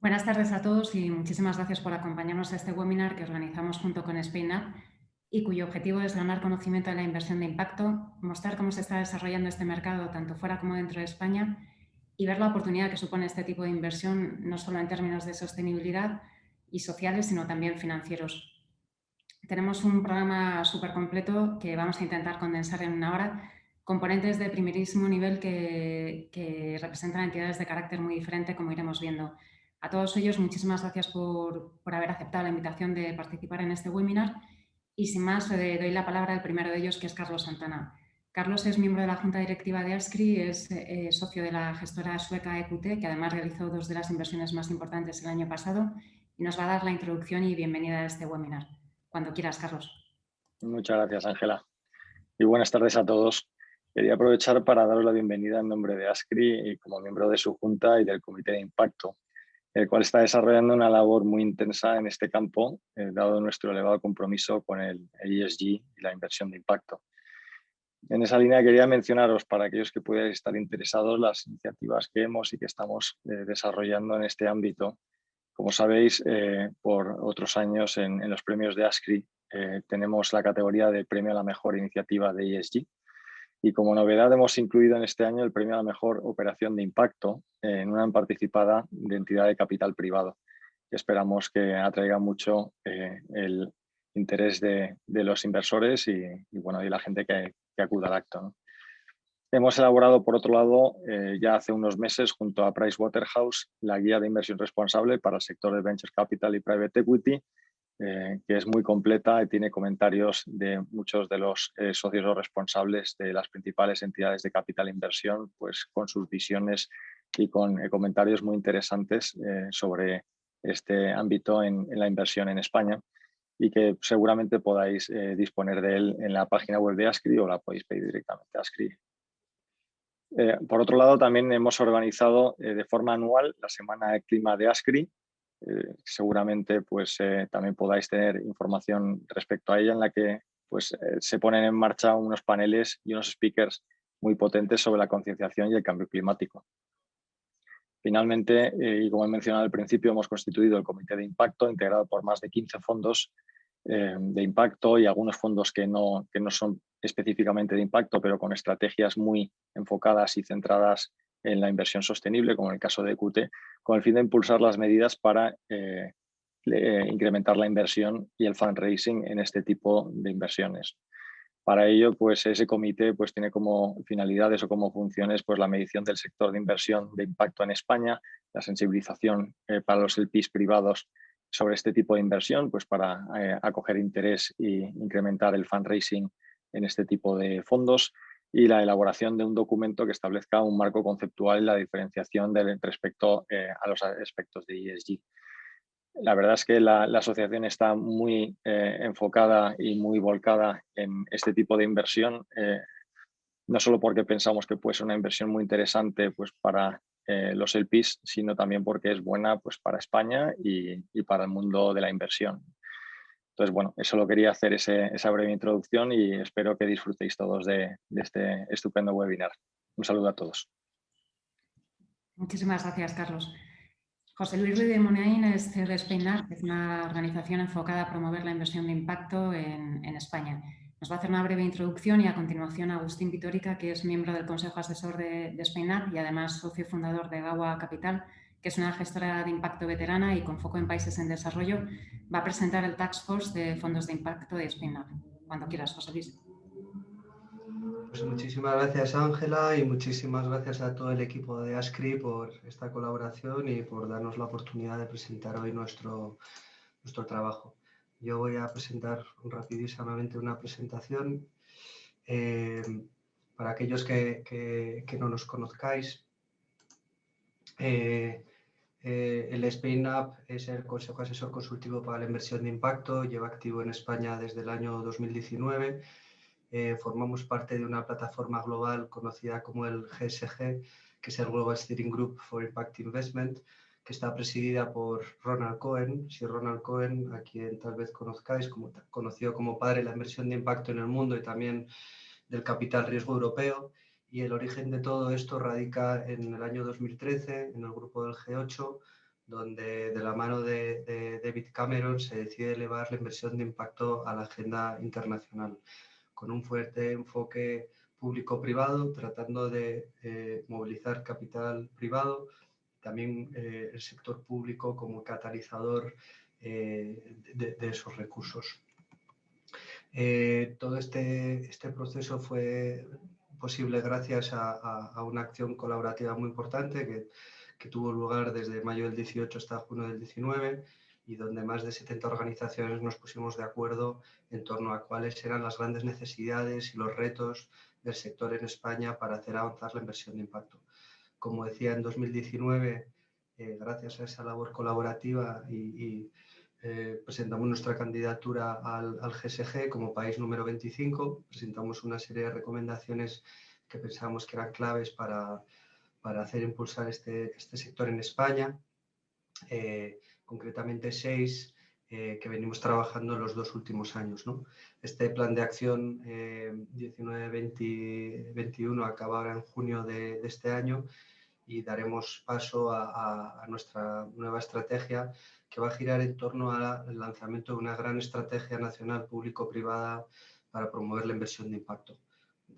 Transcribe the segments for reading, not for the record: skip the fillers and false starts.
Buenas tardes a todos y muchísimas gracias por acompañarnos a este webinar que organizamos junto con SpainUp y cuyo objetivo es ganar conocimiento de la inversión de impacto, mostrar cómo se está desarrollando este mercado tanto fuera como dentro de España y ver la oportunidad que supone este tipo de inversión no solo en términos de sostenibilidad y sociales, sino también financieros. Tenemos un programa súper completo que vamos a intentar condensar en una hora, componentes de primerísimo nivel que representan entidades de carácter muy diferente, como iremos viendo. A todos ellos, muchísimas gracias por haber aceptado la invitación de participar en este webinar y sin más, le doy la palabra al primero de ellos, que es Carlos Santana. Carlos es miembro de la Junta Directiva de ASCRI, es socio de la gestora sueca EQT, que además realizó dos de las inversiones más importantes el año pasado, y nos va a dar la introducción y bienvenida a este webinar. Cuando quieras, Carlos. Muchas gracias, Ángela. Y buenas tardes a todos. Quería aprovechar para daros la bienvenida en nombre de ASCRI y como miembro de su junta y del Comité de Impacto, el cual está desarrollando una labor muy intensa en este campo, dado nuestro elevado compromiso con el ESG y la inversión de impacto. En esa línea quería mencionaros, para aquellos que pudieran estar interesados, las iniciativas que hemos y que estamos desarrollando en este ámbito. Como sabéis, por otros años en los premios de ASCRI tenemos la categoría de premio a la mejor iniciativa de ESG y como novedad hemos incluido en este año el premio a la mejor operación de impacto en una participada de entidad de capital privado, que esperamos que atraiga mucho el interés de los inversores y bueno, y la gente que acuda al acto, ¿no? Hemos elaborado, por otro lado, ya hace unos meses, junto a Pricewaterhouse, la guía de inversión responsable para el sector de Venture Capital y Private Equity, que es muy completa y tiene comentarios de muchos de los socios o responsables de las principales entidades de capital e inversión, pues con sus visiones y con comentarios muy interesantes sobre este ámbito en la inversión en España y que seguramente podáis disponer de él en la página web de ASCRI o la podéis pedir directamente a ASCRI. Por otro lado, también hemos organizado de forma anual la Semana de Clima de ASCRI. Seguramente pues, también podáis tener información respecto a ella, en la que pues, se ponen en marcha unos paneles y unos speakers muy potentes sobre la concienciación y el cambio climático. Finalmente, y como he mencionado al principio, hemos constituido el Comité de Impacto, integrado por más de 15 fondos de impacto y algunos fondos que no son específicamente de impacto, pero con estrategias muy enfocadas y centradas en la inversión sostenible, como en el caso de EQT, con el fin de impulsar las medidas para incrementar la inversión y el fundraising en este tipo de inversiones. Para ello, pues ese comité pues, tiene como finalidades o como funciones pues, la medición del sector de inversión de impacto en España, la sensibilización para los LPs privados sobre este tipo de inversión, pues para acoger interés e incrementar el fundraising en este tipo de fondos, y la elaboración de un documento que establezca un marco conceptual y la diferenciación respecto a los aspectos de ESG. La verdad es que la asociación está muy enfocada y muy volcada en este tipo de inversión, no solo porque pensamos que puede ser una inversión muy interesante pues, para los LPs, sino también porque es buena pues, para España y para el mundo de la inversión. Entonces, bueno, eso lo quería hacer esa breve introducción y espero que disfrutéis todos de este estupendo webinar. Un saludo a todos. Muchísimas gracias, Carlos. José Luis Ruiz de Munain es CEO de SpainUp, que es una organización enfocada a promover la inversión de impacto en España. Nos va a hacer una breve introducción y a continuación Agustín Vitórica, que es miembro del Consejo Asesor de SpainUp y además socio fundador de Gawa Capital, que es una gestora de impacto veterana y con foco en países en desarrollo, va a presentar el Task Force de fondos de impacto de SpainUp. Cuando quieras, José Luis. Pues muchísimas gracias, Ángela, y muchísimas gracias a todo el equipo de ASCRI por esta colaboración y por darnos la oportunidad de presentar hoy nuestro trabajo. Yo voy a presentar rapidísimamente una presentación. Para aquellos que no nos conozcáis, el SpainUp es el Consejo Asesor Consultivo para la Inversión de Impacto, lleva activo en España desde el año 2019. Formamos parte de una plataforma global conocida como el GSG, que es el Global Steering Group for Impact Investment, que está presidida por Ronald Cohen. Si Ronald Cohen, a quien tal vez conozcáis, conocido como padre de la inversión de impacto en el mundo y también del capital riesgo europeo. Y el origen de todo esto radica en el año 2013, en el grupo del G8, donde de la mano de David Cameron se decide elevar la inversión de impacto a la agenda internacional, con un fuerte enfoque público-privado, tratando de movilizar capital privado, también el sector público como catalizador de esos recursos. Todo este proceso fue posible gracias a una acción colaborativa muy importante que tuvo lugar desde mayo del 18 hasta junio del 19 y donde más de 70 organizaciones nos pusimos de acuerdo en torno a cuáles eran las grandes necesidades y los retos del sector en España para hacer avanzar la inversión de impacto. Como decía, en 2019, gracias a esa labor colaborativa presentamos nuestra candidatura al GSG como país número 25, presentamos una serie de recomendaciones que pensábamos que eran claves para hacer impulsar este sector en España, concretamente 6 que venimos trabajando en los 2 últimos años, ¿no? Este plan de acción 19-21 acaba ahora en junio de este año y daremos paso a nuestra nueva estrategia que va a girar en torno al lanzamiento de una gran estrategia nacional público-privada para promover la inversión de impacto.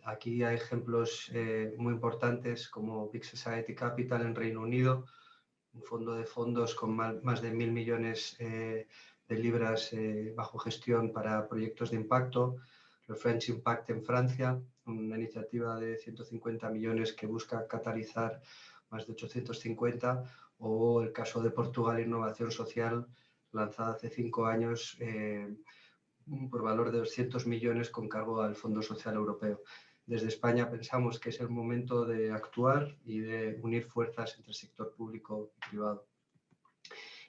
Aquí hay ejemplos muy importantes como Big Society Capital en Reino Unido, un fondo de fondos con más de 1.000 millones de libras bajo gestión para proyectos de impacto, el French Impact en Francia, una iniciativa de 150 millones que busca catalizar más de 850, o el caso de Portugal Innovación Social, lanzada hace 5 años por valor de 200 millones con cargo al Fondo Social Europeo. Desde España pensamos que es el momento de actuar y de unir fuerzas entre el sector público y privado.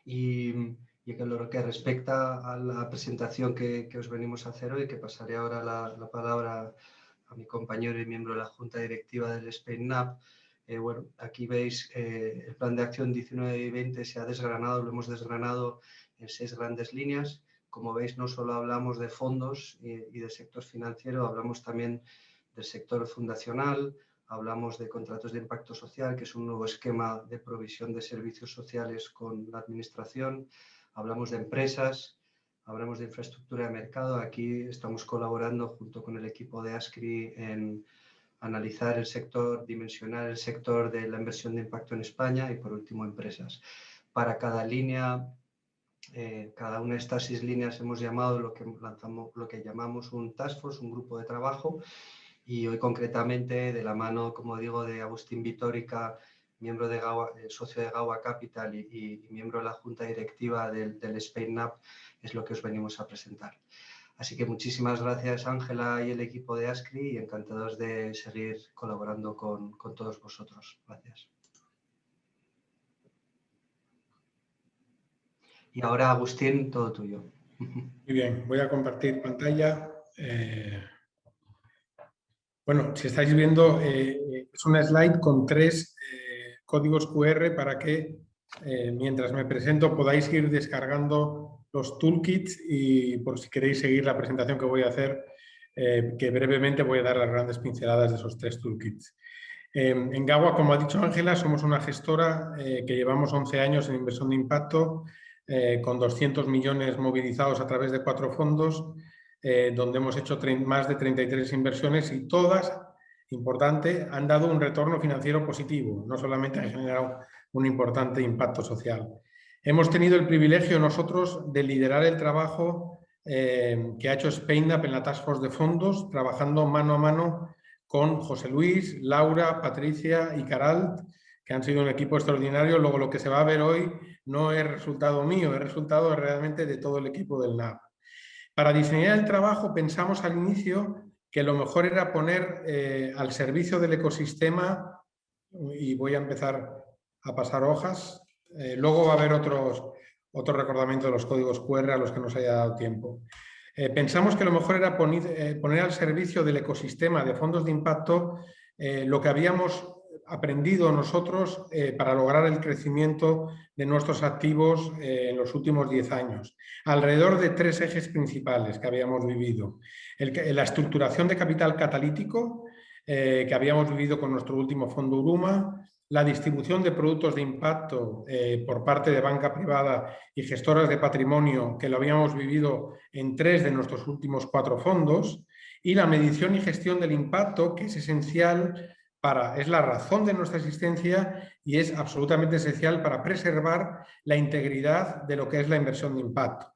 Y en lo que respecta a la presentación que os venimos a hacer hoy, que pasaré ahora la palabra a mi compañero y miembro de la Junta Directiva del SpainNAP, bueno, aquí veis el plan de acción 19 y 20 se ha desgranado, lo hemos desgranado en 6 grandes líneas. Como veis, no solo hablamos de fondos y del sector financiero, hablamos también del sector fundacional, hablamos de contratos de impacto social, que es un nuevo esquema de provisión de servicios sociales con la administración, hablamos de empresas, hablamos de infraestructura de mercado. Aquí estamos colaborando junto con el equipo de ASCRI en analizar el sector, dimensionar el sector de la inversión de impacto en España y, por último, empresas. Para cada línea, cada una de estas 6 líneas hemos llamado lo que llamamos un task force, un grupo de trabajo, y hoy concretamente de la mano, como digo, de Agustín Vitórica, miembro de socio de Gaua Capital y miembro de la junta directiva del SpainNAP, es lo que os venimos a presentar. Así que muchísimas gracias, Ángela y el equipo de ASCRI, y encantados de seguir colaborando con todos vosotros. Gracias. Y ahora, Agustín, todo tuyo. Muy bien, voy a compartir pantalla. Bueno, si estáis viendo, es una slide con 3 códigos QR para que, mientras me presento, podáis ir descargando los toolkits y por si queréis seguir la presentación que voy a hacer, que brevemente voy a dar las grandes pinceladas de esos 3 toolkits. En Gaua, como ha dicho Ángela, somos una gestora que llevamos 11 años en inversión de impacto, con 200 millones movilizados a través de 4 fondos, donde hemos hecho más de 33 inversiones y todas, importante, han dado un retorno financiero positivo, no solamente han generado un importante impacto social. Hemos tenido el privilegio nosotros de liderar el trabajo que ha hecho SpainNAP en la Task Force de fondos, trabajando mano a mano con José Luis, Laura, Patricia y Caralt, que han sido un equipo extraordinario. Luego lo que se va a ver hoy no es resultado mío, es resultado realmente de todo el equipo del NAP. Para diseñar el trabajo pensamos al inicio que lo mejor era poner al servicio del ecosistema, y voy a empezar a pasar hojas, luego va a haber otro recordamiento de los códigos QR a los que nos haya dado tiempo. Pensamos que lo mejor era poner al servicio del ecosistema de fondos de impacto lo que habíamos aprendido nosotros para lograr el crecimiento de nuestros activos en los últimos 10 años, alrededor de 3 ejes principales que habíamos vivido. La estructuración de capital catalítico, que habíamos vivido con nuestro último fondo Uruma, la distribución de productos de impacto por parte de banca privada y gestoras de patrimonio, que lo habíamos vivido en 3 de nuestros últimos 4 fondos, y la medición y gestión del impacto, que es esencial es la razón de nuestra existencia y es absolutamente esencial para preservar la integridad de lo que es la inversión de impacto.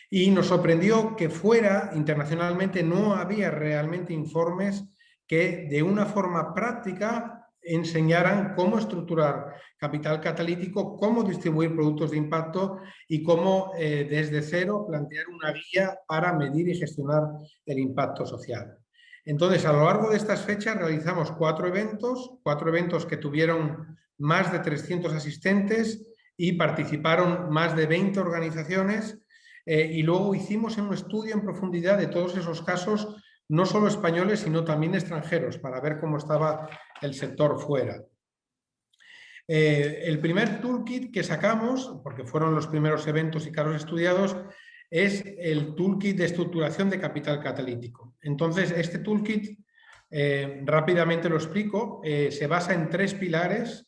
Y nos sorprendió que fuera, internacionalmente, no había realmente informes que de una forma práctica enseñaran cómo estructurar capital catalítico, cómo distribuir productos de impacto y cómo desde cero plantear una guía para medir y gestionar el impacto social. Entonces, a lo largo de estas fechas realizamos 4 eventos que tuvieron más de 300 asistentes y participaron más de 20 organizaciones. Y luego hicimos un estudio en profundidad de todos esos casos, no solo españoles, sino también extranjeros, para ver cómo estaba el sector fuera. El primer toolkit que sacamos, porque fueron los primeros eventos y casos estudiados, es el toolkit de estructuración de capital catalítico. Entonces, este toolkit, rápidamente lo explico, se basa en 3 pilares.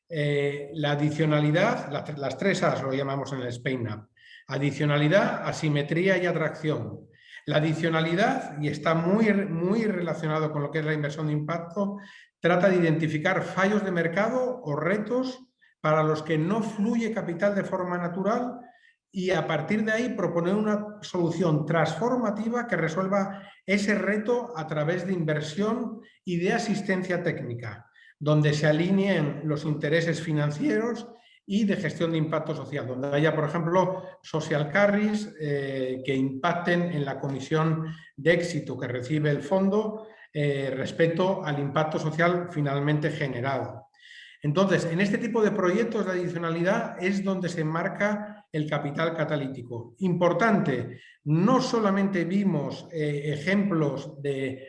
La adicionalidad, las 3 A's lo llamamos en el SpainUp. Adicionalidad, asimetría y atracción. La adicionalidad, y está muy relacionado con lo que es la inversión de impacto, trata de identificar fallos de mercado o retos para los que no fluye capital de forma natural y a partir de ahí proponer una solución transformativa que resuelva ese reto a través de inversión y de asistencia técnica, donde se alineen los intereses financieros y de gestión de impacto social, donde haya, por ejemplo, social carries que impacten en la comisión de éxito que recibe el fondo respecto al impacto social finalmente generado. Entonces, en este tipo de proyectos de adicionalidad es donde se enmarca el capital catalítico. Importante, no solamente vimos ejemplos de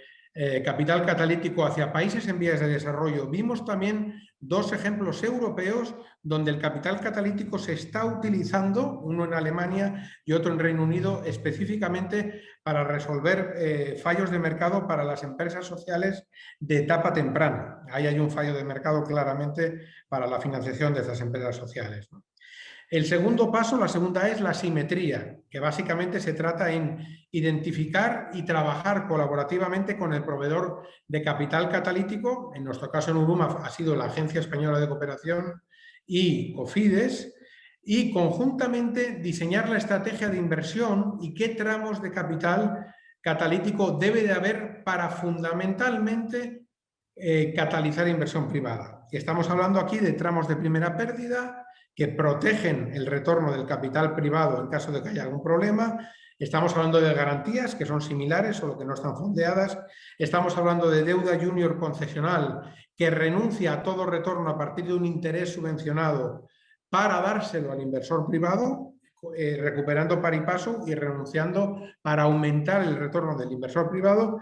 capital catalítico hacia países en vías de desarrollo, vimos también 2 ejemplos europeos donde el capital catalítico se está utilizando, uno en Alemania y otro en Reino Unido, específicamente para resolver fallos de mercado para las empresas sociales de etapa temprana. Ahí hay un fallo de mercado claramente para la financiación de estas empresas sociales, ¿no? El segundo paso, la segunda, es la simetría, que básicamente se trata en identificar y trabajar colaborativamente con el proveedor de capital catalítico, en nuestro caso en Uruma ha sido la Agencia Española de Cooperación y Cofides, y conjuntamente diseñar la estrategia de inversión y qué tramos de capital catalítico debe de haber para fundamentalmente catalizar inversión privada. Estamos hablando aquí de tramos de primera pérdida, que protegen el retorno del capital privado en caso de que haya algún problema. Estamos hablando de garantías que son similares, solo que no están fondeadas. Estamos hablando de deuda junior concesional que renuncia a todo retorno a partir de un interés subvencionado para dárselo al inversor privado, recuperando par y paso y renunciando para aumentar el retorno del inversor privado.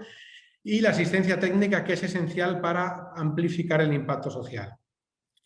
Y la asistencia técnica, que es esencial para amplificar el impacto social.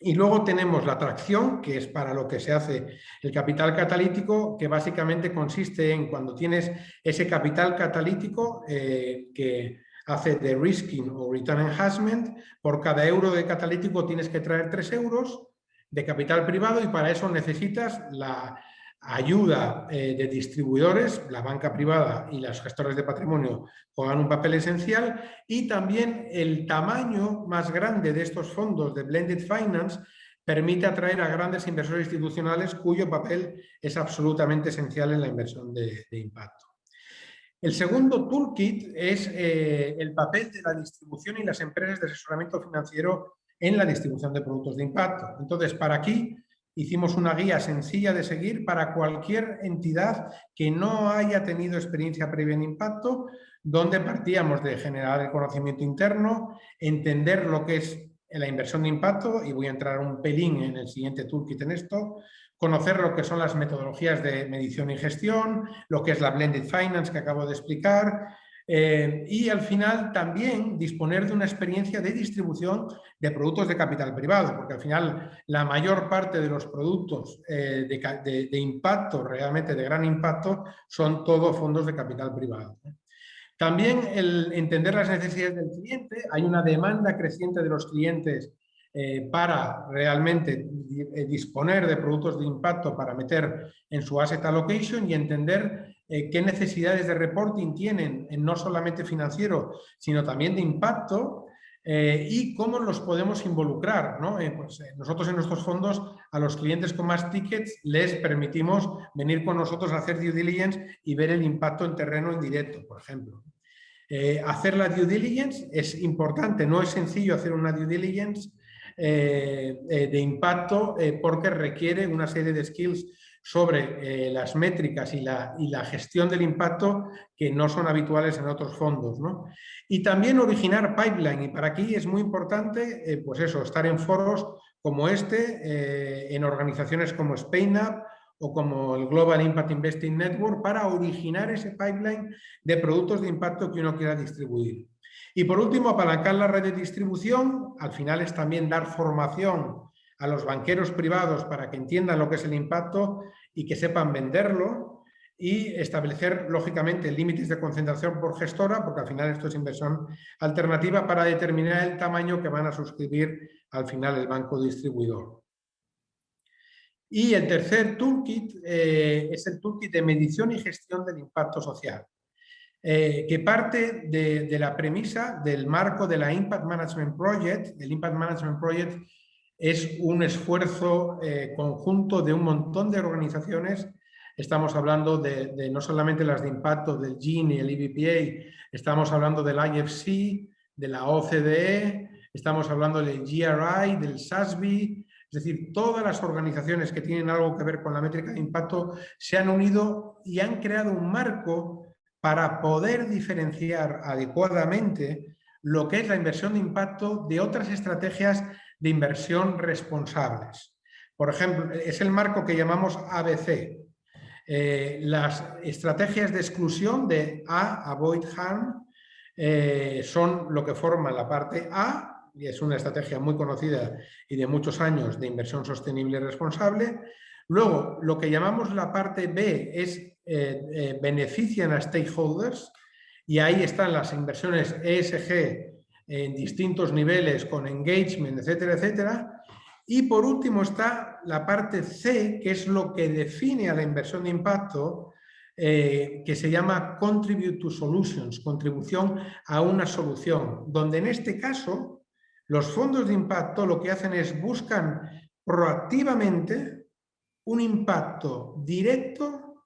Y luego tenemos la atracción, que es para lo que se hace el capital catalítico, que básicamente consiste en cuando tienes ese capital catalítico que hace de risking o return enhancement, por cada euro de catalítico tienes que traer 3 euros de capital privado y para eso necesitas la ayuda de distribuidores, la banca privada y las gestoras de patrimonio juegan un papel esencial y también el tamaño más grande de estos fondos de Blended Finance permite atraer a grandes inversores institucionales cuyo papel es absolutamente esencial en la inversión de impacto. El segundo toolkit es el papel de la distribución y las empresas de asesoramiento financiero en la distribución de productos de impacto. Entonces, para aquí hicimos una guía sencilla de seguir para cualquier entidad que no haya tenido experiencia previa en impacto, donde partíamos de generar el conocimiento interno, entender lo que es la inversión de impacto, y voy a entrar un pelín en el siguiente toolkit en esto, conocer lo que son las metodologías de medición y gestión, lo que es la Blended Finance que acabo de explicar, y al final también disponer de una experiencia de distribución de productos de capital privado, porque al final la mayor parte de los productos de impacto, realmente de gran impacto, son todos fondos de capital privado. También el entender las necesidades del cliente. Hay una demanda creciente de los clientes para realmente disponer de productos de impacto para meter en su asset allocation y entender qué necesidades de reporting tienen, no solamente financiero, sino también de impacto, y cómo los podemos involucrar, ¿no? Nosotros en nuestros fondos a los clientes con más tickets les permitimos venir con nosotros a hacer due diligence y ver el impacto en terreno en directo, por ejemplo. Hacer la due diligence es importante, no es sencillo hacer una due diligence de impacto porque requiere una serie de skills sobre las métricas y la gestión del impacto que no son habituales en otros fondos, ¿no? Y también originar pipeline, y para aquí es muy importante pues eso, estar en foros como este, en organizaciones como SpainUp o como el Global Impact Investing Network para originar ese pipeline de productos de impacto que uno quiera distribuir. Y por último, apalancar la red de distribución. Al final es también dar formación a los banqueros privados para que entiendan lo que es el impacto y que sepan venderlo, y establecer, lógicamente, límites de concentración por gestora, porque al final esto es inversión alternativa, para determinar el tamaño que van a suscribir al final el banco distribuidor. Y el tercer toolkit es el toolkit de medición y gestión del impacto social. Que parte de la premisa del marco de la Impact Management Project. El Impact Management Project es un esfuerzo conjunto de un montón de organizaciones. Estamos hablando de no solamente las de impacto del GIN y el EBPA, estamos hablando del IFC, de la OCDE, estamos hablando del GRI, del SASB. Es decir, todas las organizaciones que tienen algo que ver con la métrica de impacto se han unido y han creado un marco para poder diferenciar adecuadamente lo que es la inversión de impacto de otras estrategias de inversión responsables. Por ejemplo, es el marco que llamamos ABC. Las estrategias de exclusión de A, Avoid Harm, son lo que forma la parte A, y es una estrategia muy conocida y de muchos años de inversión sostenible y responsable. Luego, lo que llamamos la parte B es benefician a stakeholders, y ahí están las inversiones ESG en distintos niveles con engagement, etcétera, etcétera. Y por último está la parte C, que es lo que define a la inversión de impacto, que se llama Contribute to Solutions, contribución a una solución, donde en este caso los fondos de impacto lo que hacen es buscan proactivamente un impacto directo,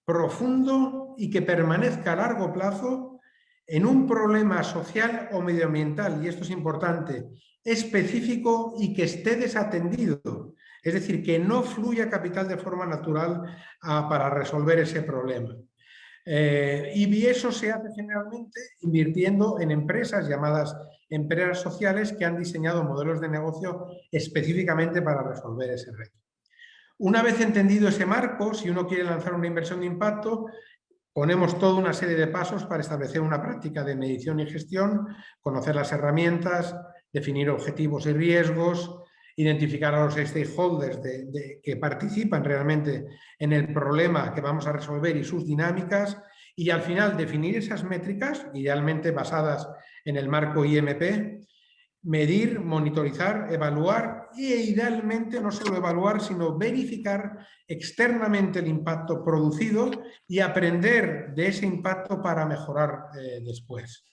profundo y que permanezca a largo plazo en un problema social o medioambiental, y esto es importante, específico y que esté desatendido. Es decir, que no fluya capital de forma natural para resolver ese problema. Y eso se hace generalmente invirtiendo en empresas llamadas empresas sociales que han diseñado modelos de negocio específicamente para resolver ese reto. Una vez entendido ese marco, si uno quiere lanzar una inversión de impacto, ponemos toda una serie de pasos para establecer una práctica de medición y gestión, conocer las herramientas, definir objetivos y riesgos, identificar a los stakeholders que participan realmente en el problema que vamos a resolver y sus dinámicas, y al final definir esas métricas, idealmente basadas en el marco IMP, medir, monitorizar, evaluar y idealmente no solo evaluar, sino verificar externamente el impacto producido y aprender de ese impacto para mejorar después.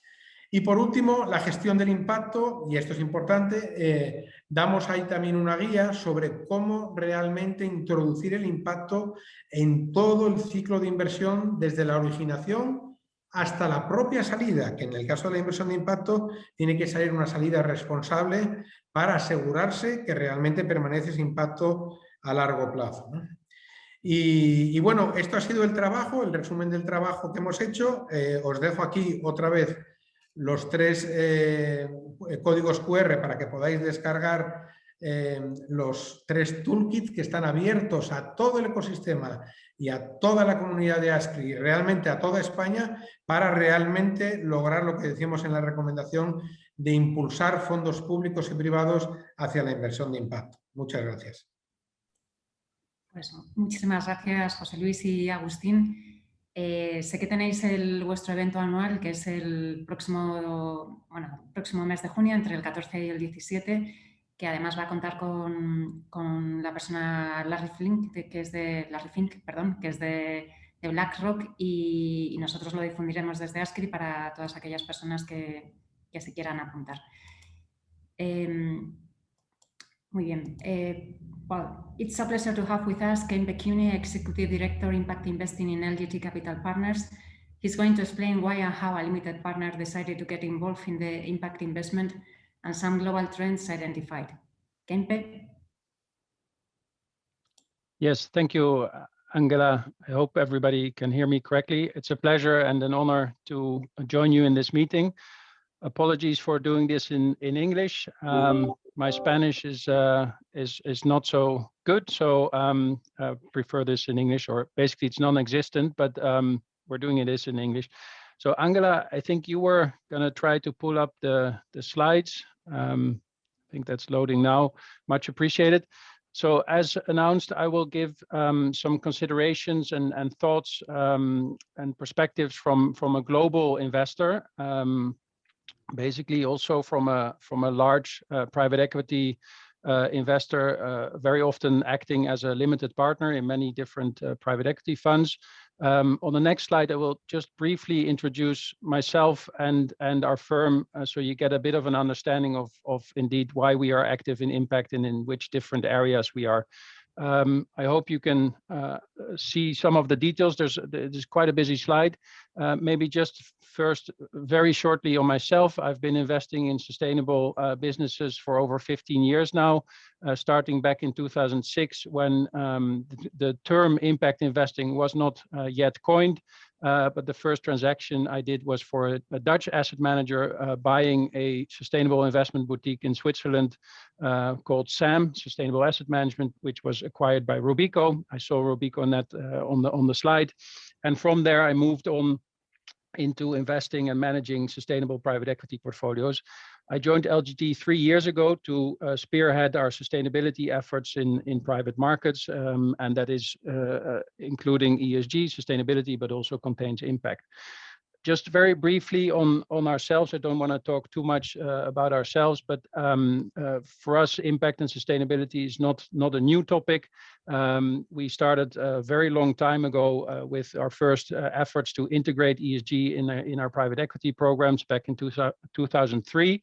Y por último, la gestión del impacto, y esto es importante, damos ahí también una guía sobre cómo realmente introducir el impacto en todo el ciclo de inversión, desde la originación hasta la propia salida, que en el caso de la inversión de impacto tiene que salir una salida responsable para asegurarse que realmente permanece ese impacto a largo plazo, ¿no? Y bueno, esto ha sido el trabajo, el resumen del trabajo que hemos hecho. Os dejo aquí otra vez los 3 códigos QR para que podáis descargar los 3 toolkits que están abiertos a todo el ecosistema y a toda la comunidad de ASCRI y realmente a toda España para realmente lograr lo que decimos en la recomendación de impulsar fondos públicos y privados hacia la inversión de impacto. Muchas gracias. Pues muchísimas gracias, José Luis y Agustín. Sé que tenéis vuestro evento anual, que es el próximo mes de junio, entre el 14 y el 17, que además va a contar con la persona Larry Fink, que es de BlackRock, y nosotros lo difundiremos desde ASCRI para todas aquellas personas que se quieran apuntar. Muy bien. Well, it's a pleasure to have with us Ken Pecuni, Executive Director, Impact Investing in LGT Capital Partners. He's going to explain why and how a limited partner decided to get involved in the impact investment and some global trends identified. Kenpe? Yes, thank you, Angela. I hope everybody can hear me correctly. It's a pleasure and an honor to join you in this meeting. Apologies for doing this in English. My Spanish is not so good, so I prefer this in English, or basically it's non-existent, but we're doing this in English. So Angela, I think you were going to try to pull up the slides. I think that's loading now. Much appreciated. So as announced, I will give some considerations and thoughts and perspectives from a global investor. Basically also from a large private equity investor, very often acting as a limited partner in many different private equity funds. On the next slide, I will just briefly introduce myself and our firm, so you get a bit of an understanding of indeed why we are active in impact and in which different areas we are. I hope you can see some of the details. There's quite a busy slide. Maybe just first, very shortly on myself. I've been investing in sustainable businesses for over 15 years now, starting back in 2006 when the term impact investing was not yet coined. But the first transaction I did was for a Dutch asset manager buying a sustainable investment boutique in Switzerland called SAM, Sustainable Asset Management, which was acquired by Robeco. I saw Robeco on that on the slide. And from there, I moved on into investing and managing sustainable private equity portfolios. I joined LGT 3 years ago to spearhead our sustainability efforts in private markets, and that is including ESG, sustainability, but also contains impact. Just very briefly on ourselves, I don't want to talk too much about ourselves, but for us, impact and sustainability is not a new topic. We started a very long time ago with our first efforts to integrate ESG in our private equity programs back in 2003.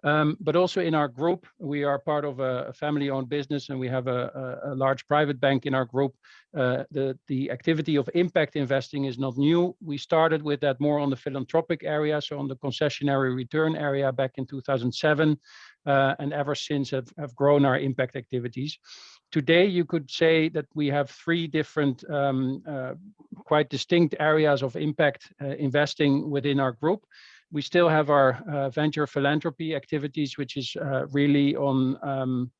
But also in our group, we are part of a family-owned business, and we have a large private bank in our group. The activity of impact investing is not new. We started with that more on the philanthropic area, so on the concessionary return area back in 2007, and ever since have grown our impact activities. Today, you could say that we have 3 different, quite distinct areas of impact investing within our group. We still have our venture philanthropy activities, which is really on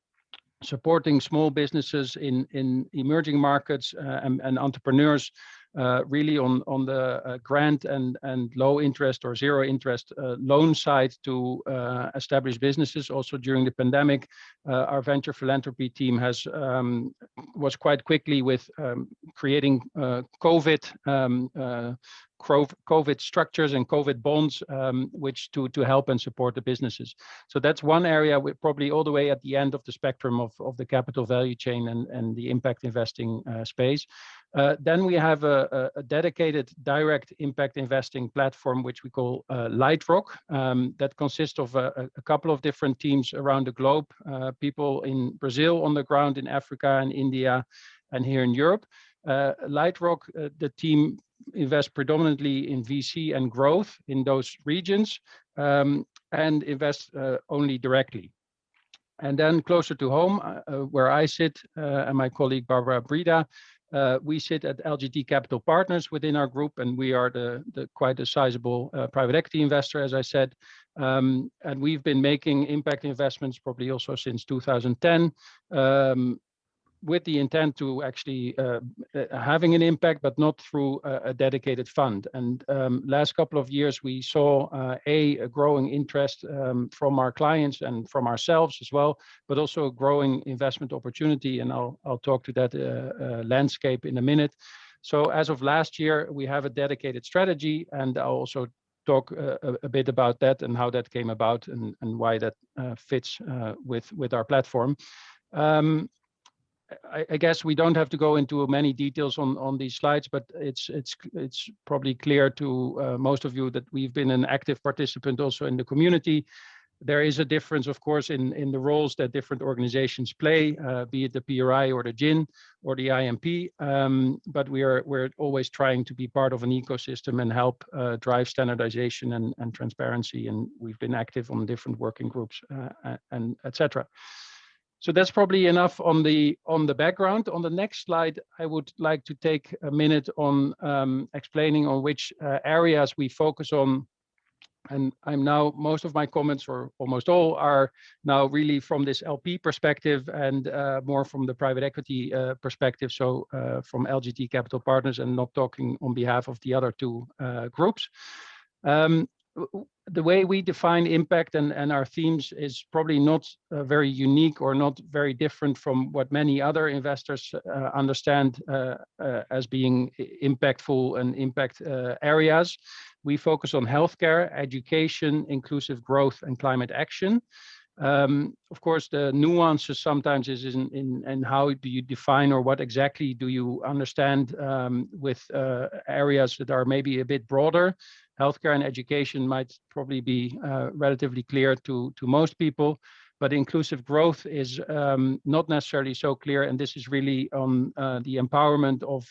supporting small businesses in emerging markets and entrepreneurs, really on the grant and low interest or zero interest loan side to establish businesses. Also during the pandemic, our venture philanthropy team was quite quickly with creating COVID structures and COVID bonds, which to help and support the businesses. So that's one area, we're probably all the way at the end of the spectrum of the capital value chain and the impact investing space. Then we have a dedicated direct impact investing platform, which we call Lightrock, that consists of a couple of different teams around the globe, people in Brazil on the ground, in Africa and India, and here in Europe. Lightrock, the team invests predominantly in VC and growth in those regions, and invests only directly. And then closer to home, where I sit, and my colleague Barbara Brida, we sit at LGT Capital Partners within our group, and we are quite a sizable private equity investor, as I said. And we've been making impact investments probably also since 2010, with the intent to actually having an impact, but not through a dedicated fund. And last couple of years, we saw a growing interest from our clients and from ourselves as well, but also a growing investment opportunity. And I'll talk to that landscape in a minute. So as of last year, we have a dedicated strategy, and I'll also talk a bit about that and how that came about and why that fits with our platform. I guess we don't have to go into many details on these slides, but it's probably clear to most of you that we've been an active participant also in the community. There is a difference, of course, in the roles that different organizations play, be it the PRI or the GIN or the IMP, but we're always trying to be part of an ecosystem and help drive standardization and transparency, and we've been active on different working groups and etc. So that's probably enough on the background. On the next slide, I would like to take a minute on explaining on which areas we focus on. And I'm now, most of my comments, or almost all, are now really from this LP perspective and more from the private equity perspective, so from LGT Capital Partners, and not talking on behalf of the other two groups. The way we define impact and our themes is probably not very unique or not very different from what many other investors understand as being impactful and impact areas. We focus on healthcare, education, inclusive growth, and climate action. Of course, the nuances sometimes is in how do you define, or what exactly do you understand with areas that are maybe a bit broader. Healthcare and education might probably be relatively clear to most people, but inclusive growth is not necessarily so clear. And this is really on the empowerment of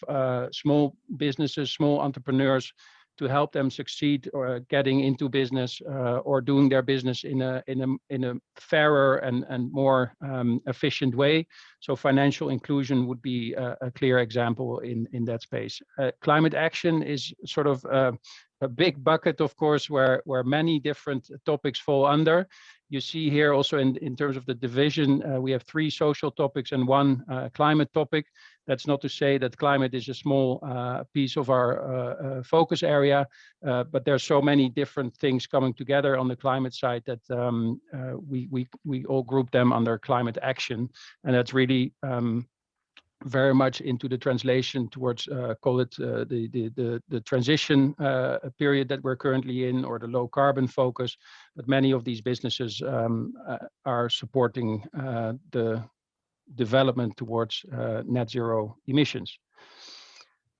small businesses, small entrepreneurs, to help them succeed or getting into business or doing their business in a fairer and more efficient way. So financial inclusion would be a clear example in that space. Climate action is sort of a big bucket, of course, where many different topics fall under. You see here also in terms of the division, we have 3 social topics and 1 climate topic. That's not to say that climate is a small piece of our focus area, but there's so many different things coming together on the climate side that we all group them under climate action, and that's really very much into the translation towards call it the transition period that we're currently in, or the low carbon focus. But many of these businesses are supporting the development towards net zero emissions.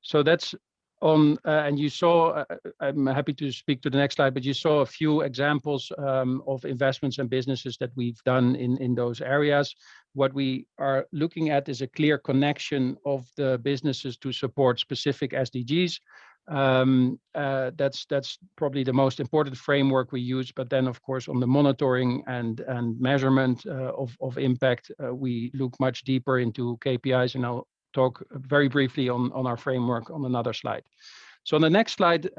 So that's on, and you saw, I'm happy to speak to the next slide, but you saw a few examples of investments and businesses that we've done in those areas. What we are looking at is a clear connection of the businesses to support specific SDGs. That's probably the most important framework we use. But then, of course, on the monitoring and measurement of impact, we look much deeper into KPIs, and I'll talk very briefly on our framework on another slide. So on the next slide,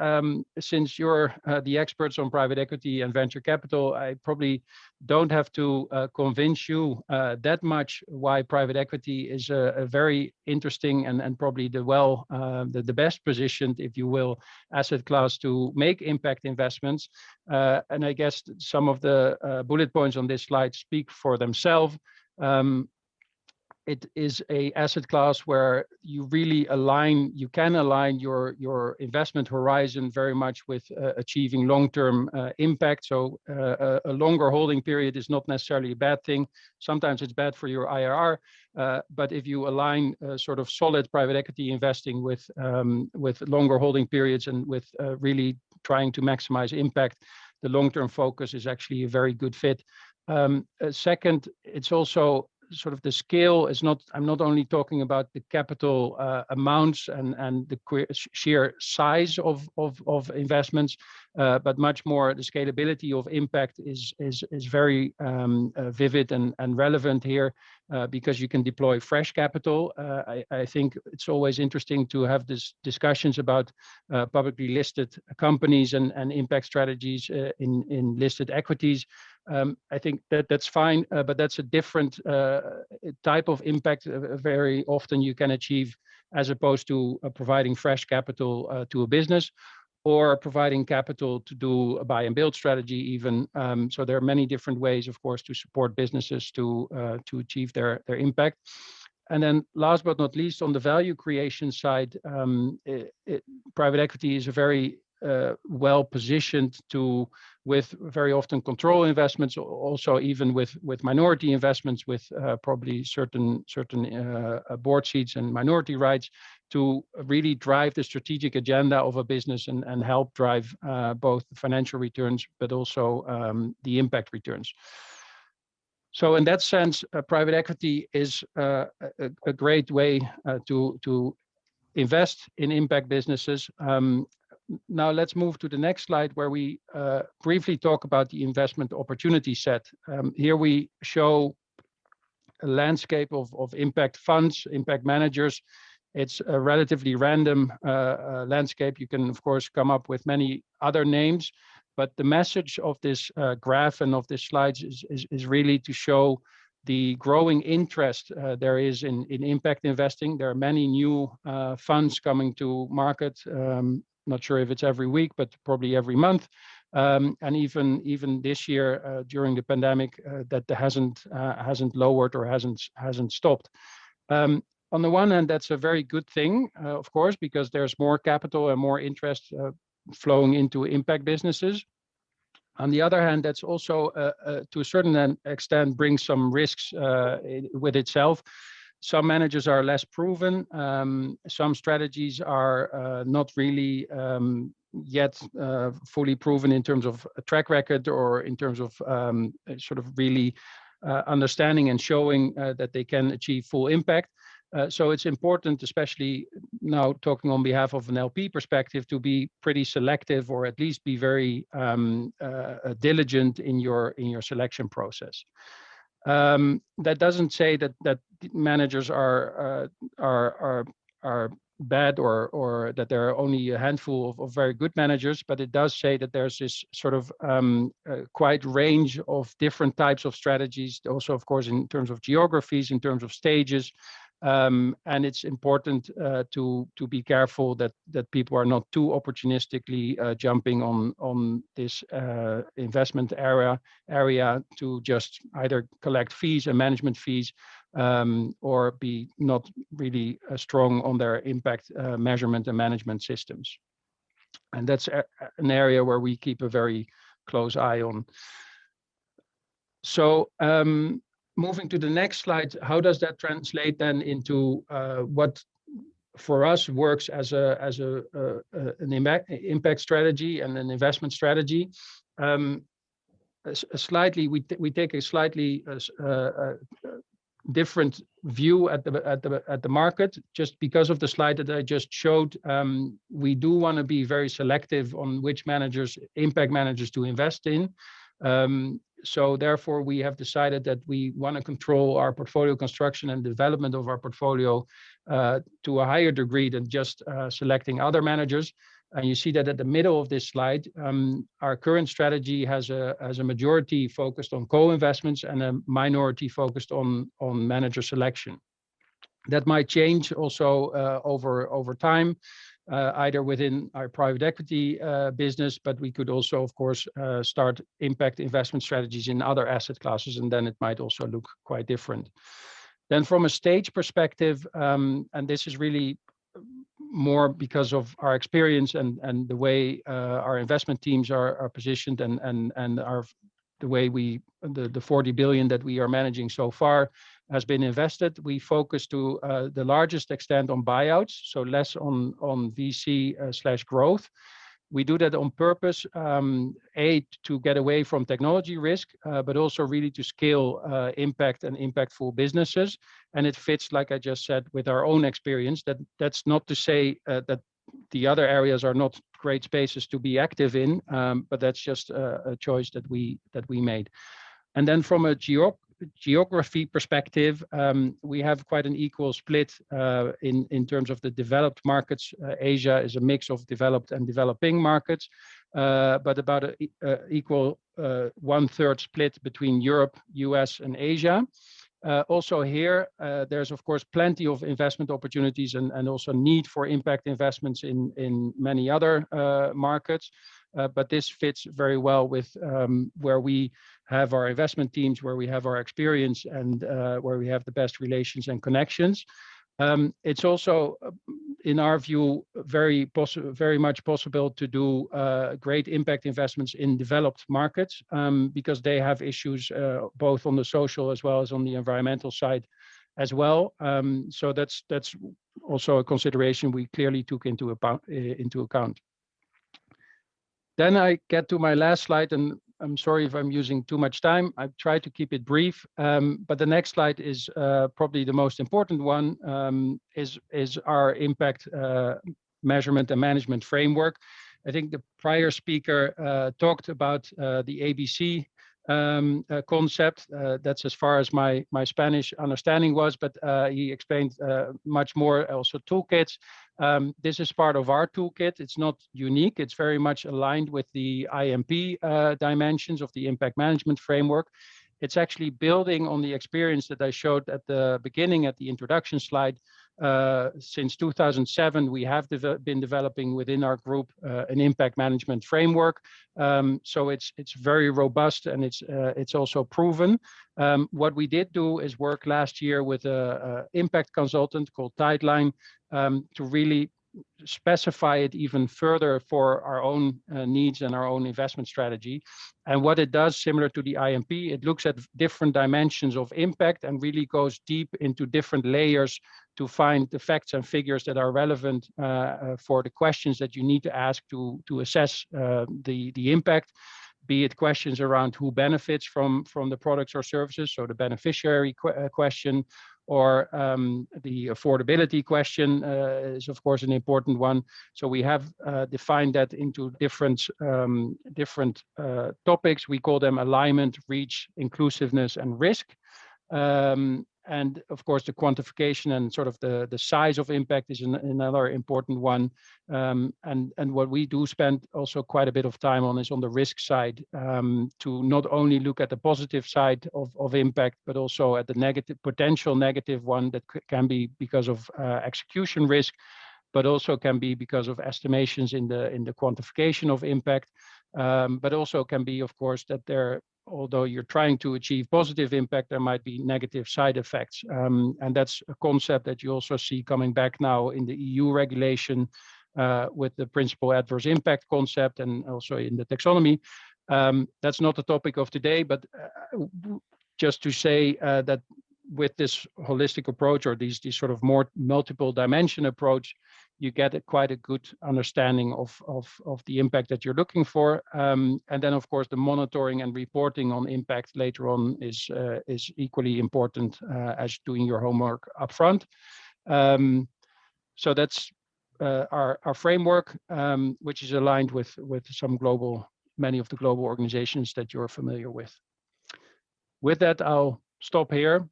since you're the experts on private equity and venture capital, I probably don't have to convince you that much why private equity is a very interesting and probably the best positioned, if you will, asset class to make impact investments. And I guess some of the bullet points on this slide speak for themselves. It is a asset class where you really can align your investment horizon very much with achieving long-term impact. So a longer holding period is not necessarily a bad thing. Sometimes it's bad for your IRR, but if you align sort of solid private equity investing with longer holding periods and with really trying to maximize impact, the long-term focus is actually a very good fit. Second, it's also sort of the scale is not, I'm not only talking about the capital amounts and the sheer size of investments, but much more the scalability of impact is very vivid and relevant here because you can deploy fresh capital. I think it's always interesting to have these discussions about publicly listed companies and impact strategies in listed equities. I think that's fine, but that's a different type of impact very often you can achieve as opposed to providing fresh capital to a business or providing capital to do a buy and build strategy even. So there are many different ways, of course, to support businesses to achieve their impact. And then last but not least, on the value creation side, private equity is a very well positioned to, with very often control investments, also even with minority investments, with probably certain board seats and minority rights, to really drive the strategic agenda of a business and help drive both the financial returns, but also the impact returns. So in that sense, private equity is a great way to invest in impact businesses. Now let's move to the next slide, where we briefly talk about the investment opportunity set. Here we show a landscape of impact funds, impact managers. It's a relatively random landscape. You can, of course, come up with many other names, but the message of this graph and of this slide is really to show the growing interest there is in impact investing. There are many new funds coming to market. Not sure if it's every week, but probably every month. And even this year during the pandemic, that hasn't lowered or hasn't stopped. On the one hand, that's a very good thing, of course, because there's more capital and more interest flowing into impact businesses. On the other hand, that's also, to a certain extent, brings some risks with itself. Some managers are less proven. Some strategies are not really yet fully proven in terms of a track record or in terms of sort of really understanding and showing that they can achieve full impact. So it's important, especially now talking on behalf of an LP perspective, to be pretty selective, or at least be very diligent in your selection process. That doesn't say that managers are bad, or that there are only a handful of very good managers, but it does say that there's this sort of quite range of different types of strategies, also, of course, in terms of geographies, in terms of stages. And it's important to be careful that people are not too opportunistically jumping on this investment area to just either collect fees and management fees, or be not really strong on their impact measurement and management systems. And that's an area where we keep a very close eye on. So moving to the next slide, how does that translate then into what for us works as an impact strategy and an investment strategy? We take a slightly different view at the market, just because of the slide that I just showed. We do want to be very selective on which impact managers to invest in. So therefore, we have decided that we want to control our portfolio construction and development of our portfolio to a higher degree than just selecting other managers. And you see that at the middle of this slide, our current strategy has a majority focused on co-investments and a minority focused on manager selection. That might change also over time, either within our private equity business, but we could also, of course, start impact investment strategies in other asset classes, and then it might also look quite different. Then from a stage perspective, and this is really more because of our experience and the way our investment teams are positioned and the way the 40 billion that we are managing so far has been invested. We focus to the largest extent on buyouts, so less on VC / growth. We do that on purpose, to get away from technology risk, but also really to scale impact and impactful businesses. And it fits, like I just said, with our own experience. That's not to say that the other areas are not great spaces to be active in, but that's just a choice that we made. And then from a geography perspective, we have quite an equal split in terms of the developed markets. Asia is a mix of developed and developing markets, but about an equal 1/3 split between Europe, US, and Asia. Also here, there's of course plenty of investment opportunities and also need for impact investments in many other markets. But this fits very well with where we have our investment teams, where we have our experience, and where we have the best relations and connections. It's also, in our view, very much possible to do great impact investments in developed markets because they have issues both on the social as well as on the environmental side as well. So that's also a consideration we clearly took into account. Then I get to my last slide, and I'm sorry if I'm using too much time. I've tried to keep it brief, but the next slide is probably the most important one, is our impact measurement and management framework. I think the prior speaker talked about the ABC concept. That's as far as my Spanish understanding was, but he explained much more, also toolkits. This is part of our toolkit. It's not unique. It's very much aligned with the IMP dimensions of the impact management framework. It's actually building on the experience that I showed at the beginning at the introduction slide. Since 2007, we have been developing within our group an impact management framework. So it's very robust and it's also proven. What we did do is work last year with an impact consultant called Tideline to really specify it even further for our own needs and our own investment strategy. And what it does, similar to the IMP, it looks at different dimensions of impact and really goes deep into different layers to find the facts and figures that are relevant for the questions that you need to ask to assess the impact, be it questions around who benefits from the products or services, so the beneficiary question, or the affordability question is of course an important one. So we have defined that into different topics. We call them alignment, reach, inclusiveness, and risk. And of course, the quantification and sort of the size of impact is another important one. And what we do spend also quite a bit of time on is on the risk side, to not only look at the positive side of impact, but also at the potential negative one that can be because of execution risk, but also can be because of estimations in the quantification of impact. But also can be, of course, that although you're trying to achieve positive impact, there might be negative side effects. And that's a concept that you also see coming back now in the EU regulation with the principal adverse impact concept and also in the taxonomy. That's not the topic of today, but just to say that with this holistic approach or these sort of more multiple dimension approach, you get quite a good understanding of the impact that you're looking for. And then, of course, the monitoring and reporting on impact later on is equally important as doing your homework upfront. So that's our framework, which is aligned with many of the global organizations that you're familiar with. With that, I'll stop here.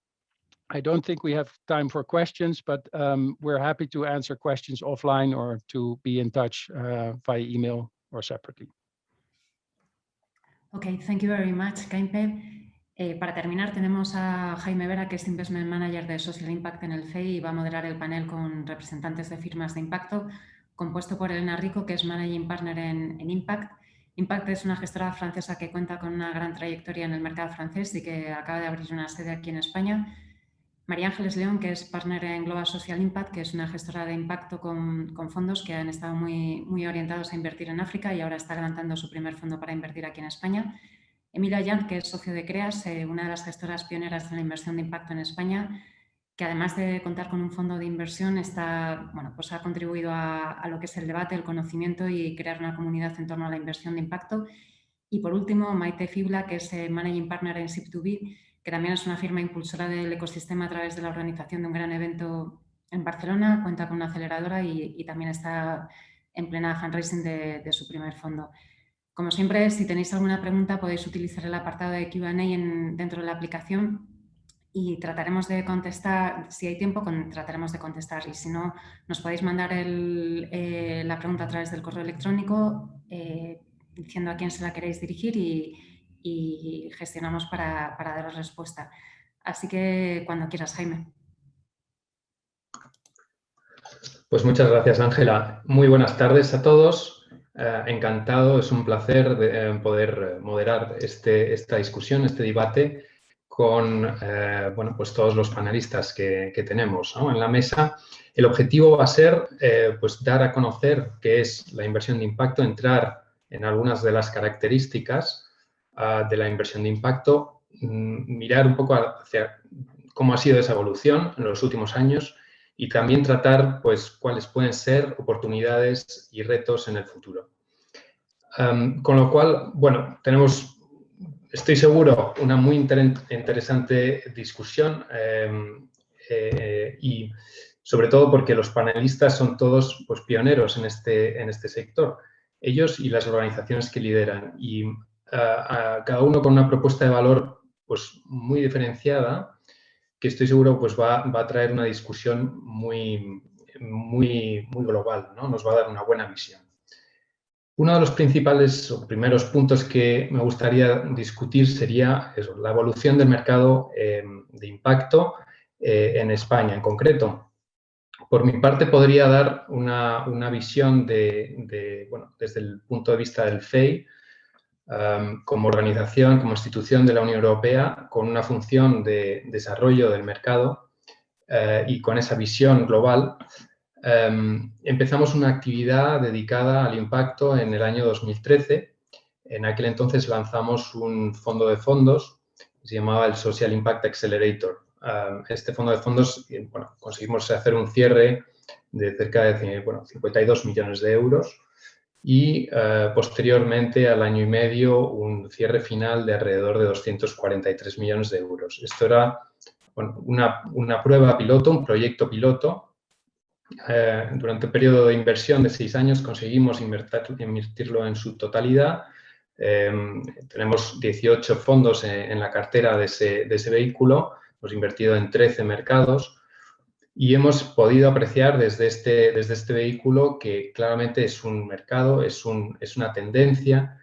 I don't think we have time for questions, but we're happy to answer questions offline or to be in touch via email or separately. Okay, thank you very much, Kaimpe. Para terminar, tenemos a Jaime Vera, que es Investment Manager de Social Impact en el FEI y va a moderar el panel con representantes de firmas de impacto, compuesto por Elena Rico, que es Managing Partner en Impact. Impact es una gestora francesa que cuenta con una gran trayectoria en el mercado francés y que acaba de abrir una sede aquí en España. María Ángeles León, que es partner en Global Social Impact, que es una gestora de impacto con fondos que han estado muy orientados a invertir en África y ahora está levantando su primer fondo para invertir aquí en España. Emilia Llant, que es socio de CREAS, una de las gestoras pioneras de la inversión de impacto en España, que además de contar con un fondo de inversión, pues ha contribuido a lo que es el debate, el conocimiento y crear una comunidad en torno a la inversión de impacto. Y por último, Maite Fibla, que es Managing Partner en SIP2B, que también es una firma impulsora del ecosistema a través de la organización de un gran evento en Barcelona, cuenta con una aceleradora y también está en plena fundraising de su primer fondo. Como siempre, si tenéis alguna pregunta, podéis utilizar el apartado de Q&A dentro de la aplicación y trataremos de contestar, si hay tiempo, trataremos de contestar. Y si no, nos podéis mandar la pregunta a través del correo electrónico diciendo a quién se la queréis dirigir y gestionamos para daros respuesta. Así que cuando quieras, Jaime. Pues muchas gracias, Ángela. Muy buenas tardes a todos. Encantado, es un placer poder moderar esta discusión, este debate con bueno, pues todos los panelistas que tenemos, ¿no?, en la mesa. El objetivo va a ser pues dar a conocer qué es la inversión de impacto, entrar en algunas de las características de la inversión de impacto, mirar un poco hacia cómo ha sido esa evolución en los últimos años y también tratar pues cuáles pueden ser oportunidades y retos en el futuro. Con lo cual, bueno, tenemos, estoy seguro, una muy interesante discusión y sobre todo porque los panelistas son todos pues, pioneros en este sector, ellos y las organizaciones que lideran, y cada uno con una propuesta de valor pues, muy diferenciada, que estoy seguro pues, va a traer una discusión muy global, ¿no? Nos va a dar una buena visión. Uno de los principales o primeros puntos que me gustaría discutir sería eso, la evolución del mercado de impacto en España en concreto. Por mi parte, podría dar una visión bueno, desde el punto de vista del FEI, como organización, como institución de la Unión Europea, con una función de desarrollo del mercado y con esa visión global. Empezamos una actividad dedicada al impacto en el año 2013. En aquel entonces lanzamos un fondo de fondos que se llamaba el Social Impact Accelerator. Este fondo de fondos, bueno, conseguimos hacer un cierre de cerca de 52 millones de euros y posteriormente, al año y medio, un cierre final de alrededor de 243 millones de euros. Esto era bueno, una prueba piloto, un proyecto piloto. Durante el periodo de inversión de 6 años conseguimos invertirlo en su totalidad. Tenemos 18 fondos en la cartera de ese vehículo, hemos invertido en 13 mercados y hemos podido apreciar desde este vehículo que claramente es un mercado, es una tendencia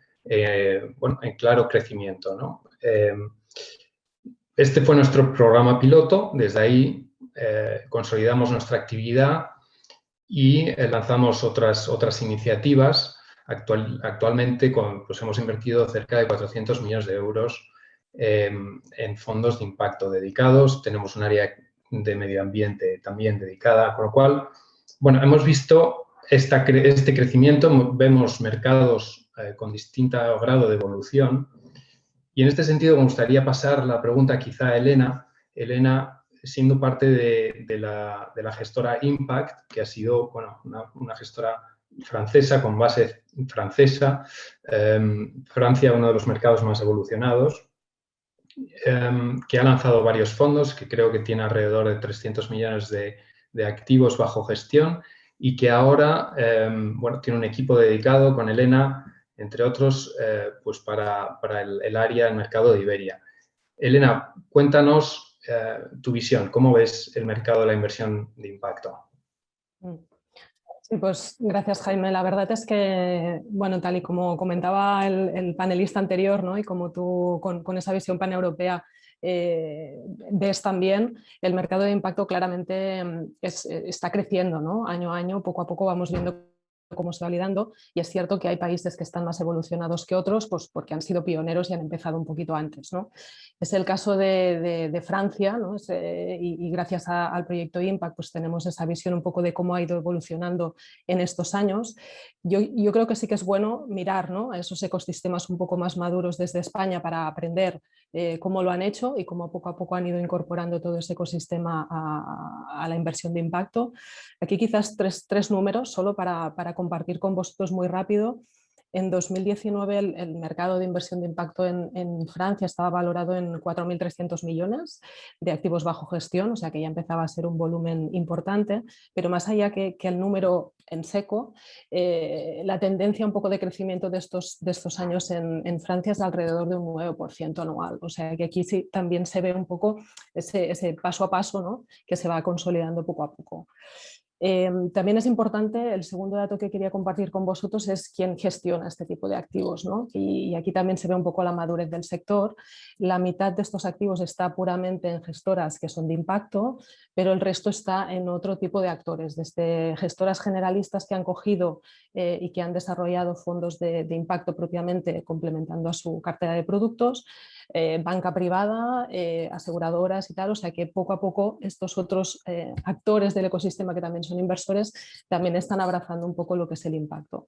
bueno, en claro crecimiento, ¿no? Este fue nuestro programa piloto, desde ahí consolidamos nuestra actividad y lanzamos otras iniciativas. Actualmente pues hemos invertido cerca de 400 millones de euros en fondos de impacto dedicados. Tenemos un área de medio ambiente también dedicada, con lo cual, bueno, hemos visto este crecimiento, vemos mercados con distinto grado de evolución y en este sentido me gustaría pasar la pregunta quizá a Elena. Elena, siendo parte de la gestora Impact, que ha sido bueno, una gestora francesa, con base francesa, Francia, uno de los mercados más evolucionados, que ha lanzado varios fondos, que creo que tiene alrededor de 300 millones de activos bajo gestión y que ahora bueno, tiene un equipo dedicado con Elena, entre otros, pues para el área del mercado de Iberia. Elena, cuéntanos tu visión. ¿Cómo ves el mercado de la inversión de impacto? Sí, pues gracias, Jaime. La verdad es que, bueno, tal y como comentaba el panelista anterior, ¿no? Y como tú con esa visión paneuropea ves también, el mercado de impacto claramente está creciendo, ¿no? Año a año, poco a poco vamos viendo cómo se va validando, y es cierto que hay países que están más evolucionados que otros, pues porque han sido pioneros y han empezado un poquito antes, ¿no? Es el caso de Francia, ¿no? Y gracias al proyecto Impact pues tenemos esa visión un poco de cómo ha ido evolucionando en estos años. Yo creo que sí que es bueno mirar, ¿no?, a esos ecosistemas un poco más maduros desde España para aprender cómo lo han hecho y cómo poco a poco han ido incorporando todo ese ecosistema a la inversión de impacto. Aquí quizás tres números solo para compartir con vosotros muy rápido. En 2019 el mercado de inversión de impacto en Francia estaba valorado en 4.300 millones de activos bajo gestión, o sea que ya empezaba a ser un volumen importante, pero más allá que el número en seco, la tendencia un poco de crecimiento de estos años en Francia es de alrededor de un 9% anual, o sea que aquí sí también se ve un poco ese paso a paso, ¿no?, que se va consolidando poco a poco. También es importante, el segundo dato que quería compartir con vosotros es quién gestiona este tipo de activos, ¿no? Y aquí también se ve un poco la madurez del sector. La mitad de estos activos está puramente en gestoras que son de impacto, pero el resto está en otro tipo de actores, desde gestoras generalistas que han cogido y que han desarrollado fondos de impacto propiamente complementando a su cartera de productos, banca privada, aseguradoras y tal, o sea que poco a poco estos otros actores del ecosistema que también son inversores también están abrazando un poco lo que es el impacto.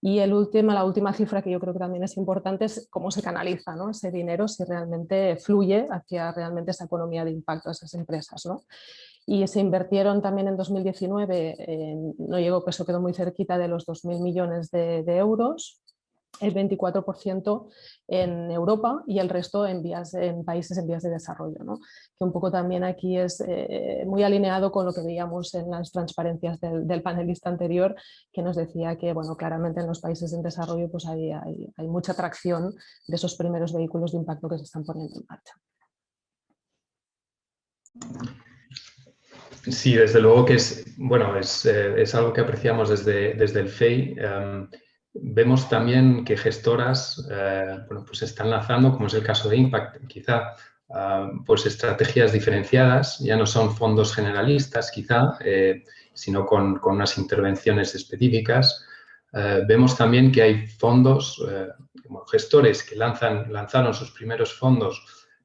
Y la última cifra que yo creo que también es importante es cómo se canaliza, ¿no?, ese dinero, si realmente fluye hacia realmente esa economía de impacto, a esas empresas, ¿no? Y se invirtieron también en 2019, no llegó, pero eso quedó muy cerquita de los 2.000 millones de euros, el 24% en Europa y el resto en países en vías de desarrollo, ¿no? Que un poco también aquí es muy alineado con lo que veíamos en las transparencias del panelista anterior, que nos decía que, bueno, claramente en los países en desarrollo pues hay mucha atracción de esos primeros vehículos de impacto que se están poniendo en marcha. Sí, desde luego que es algo que apreciamos desde el FEI. Vemos también que gestoras pues están lanzando, como es el caso de Impact, quizá pues estrategias diferenciadas, ya no son fondos generalistas quizá, sino con unas intervenciones específicas. Vemos también que hay fondos, gestores que lanzaron sus primeros fondos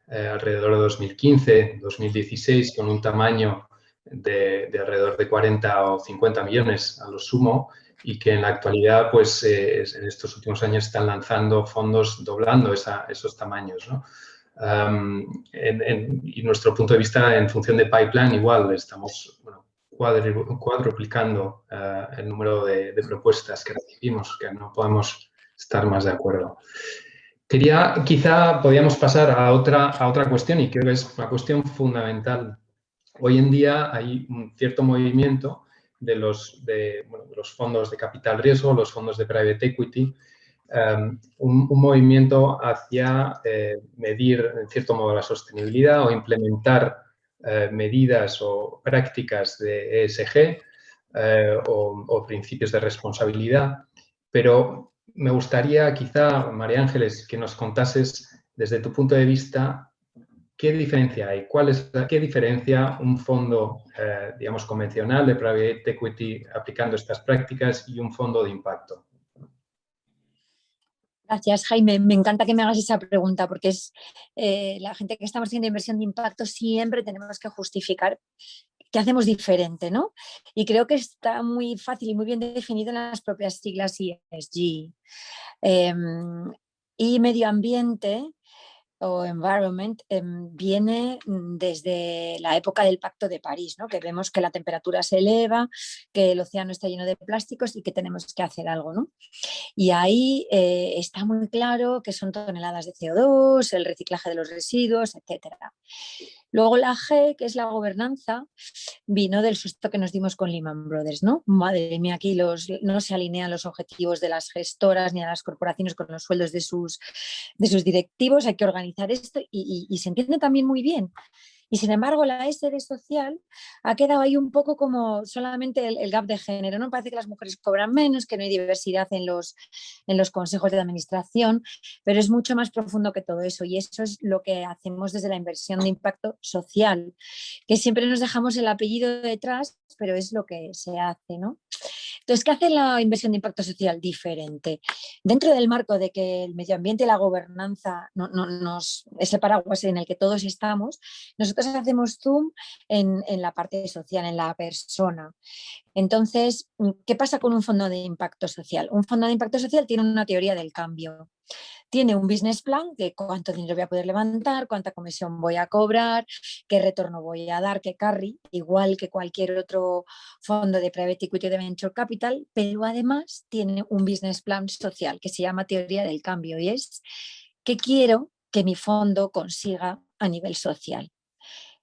alrededor de 2015, 2016, con un tamaño de alrededor de 40 o 50 millones a lo sumo, y que en la actualidad, pues en estos últimos años están lanzando fondos doblando esos tamaños, ¿no? Y nuestro punto de vista, en función de pipeline, igual estamos cuadruplicando el número de propuestas que recibimos, que no podemos estar más de acuerdo. Quizá podíamos pasar a otra cuestión, y creo que es una cuestión fundamental. Hoy en día hay un cierto movimiento de los fondos de capital riesgo, los fondos de private equity, un movimiento hacia medir, en cierto modo, la sostenibilidad o implementar medidas o prácticas de ESG o principios de responsabilidad. Pero me gustaría, quizá, María Ángeles, que nos contases desde tu punto de vista ¿qué diferencia hay? ¿Qué diferencia un fondo, digamos, convencional de private equity aplicando estas prácticas y un fondo de impacto? Gracias, Jaime. Me encanta que me hagas esa pregunta porque es la gente que estamos haciendo inversión de impacto siempre tenemos que justificar qué hacemos diferente, ¿no? Y creo que está muy fácil y muy bien definido en las propias siglas ESG. Y medio ambiente o environment viene desde la época del Pacto de París, ¿no? Que vemos que la temperatura se eleva, que el océano está lleno de plásticos y que tenemos que hacer algo, ¿no? Y ahí está muy claro que son toneladas de CO2, el reciclaje de los residuos, etcétera. Luego la G, que es la gobernanza, vino del susto que nos dimos con Lehman Brothers, ¿no? Madre mía, aquí no se alinean los objetivos de las gestoras ni a las corporaciones con los sueldos de sus directivos, hay que organizar esto y se entiende también muy bien. Y sin embargo, la S de social ha quedado ahí un poco como solamente el gap de género, ¿no? Parece que las mujeres cobran menos, que no hay diversidad en los consejos de administración, pero es mucho más profundo que todo eso y eso es lo que hacemos desde la inversión de impacto social, que siempre nos dejamos el apellido detrás, pero es lo que se hace, ¿no? Entonces, ¿qué hace la inversión de impacto social diferente? Dentro del marco de que el medio ambiente y la gobernanza es el paraguas en el que todos estamos, nosotros hacemos zoom en la parte social, en la persona. Entonces, ¿qué pasa con un fondo de impacto social? Un fondo de impacto social tiene una teoría del cambio. Tiene un business plan de cuánto dinero voy a poder levantar, cuánta comisión voy a cobrar, qué retorno voy a dar, qué carry, igual que cualquier otro fondo de private equity o de venture capital, pero además tiene un business plan social que se llama teoría del cambio y es qué quiero que mi fondo consiga a nivel social,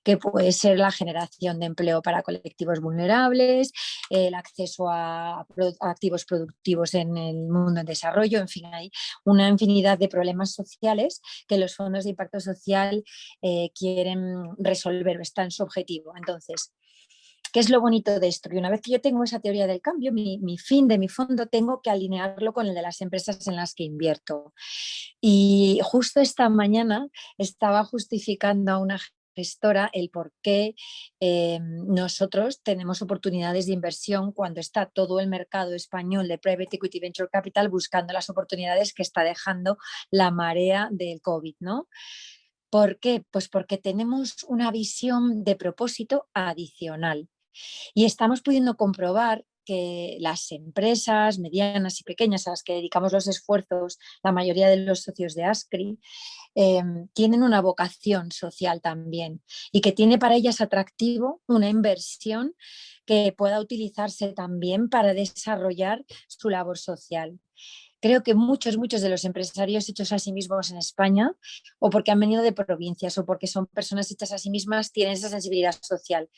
que puede ser la generación de empleo para colectivos vulnerables, el acceso a activos productivos en el mundo en desarrollo, en fin, hay una infinidad de problemas sociales que los fondos de impacto social quieren resolver, está en su objetivo. Entonces, ¿Qué es lo bonito de esto? Que una vez que yo tengo esa teoría del cambio, mi fin de mi fondo, tengo que alinearlo con el de las empresas en las que invierto. Y justo esta mañana estaba justificando a una gestora el por qué nosotros tenemos oportunidades de inversión cuando está todo el mercado español de Private Equity Venture Capital buscando las oportunidades que está dejando la marea del COVID, ¿no? ¿Por qué? Pues porque tenemos una visión de propósito adicional y estamos pudiendo comprobar que las empresas medianas y pequeñas a las que dedicamos los esfuerzos, la mayoría de los socios de Ascri, tienen una vocación social también y que tiene para ellas atractivo una inversión que pueda utilizarse también para desarrollar su labor social. Creo que muchos de los empresarios hechos a sí mismos en España, o porque han venido de provincias o porque son personas hechas a sí mismas, tienen esa sensibilidad social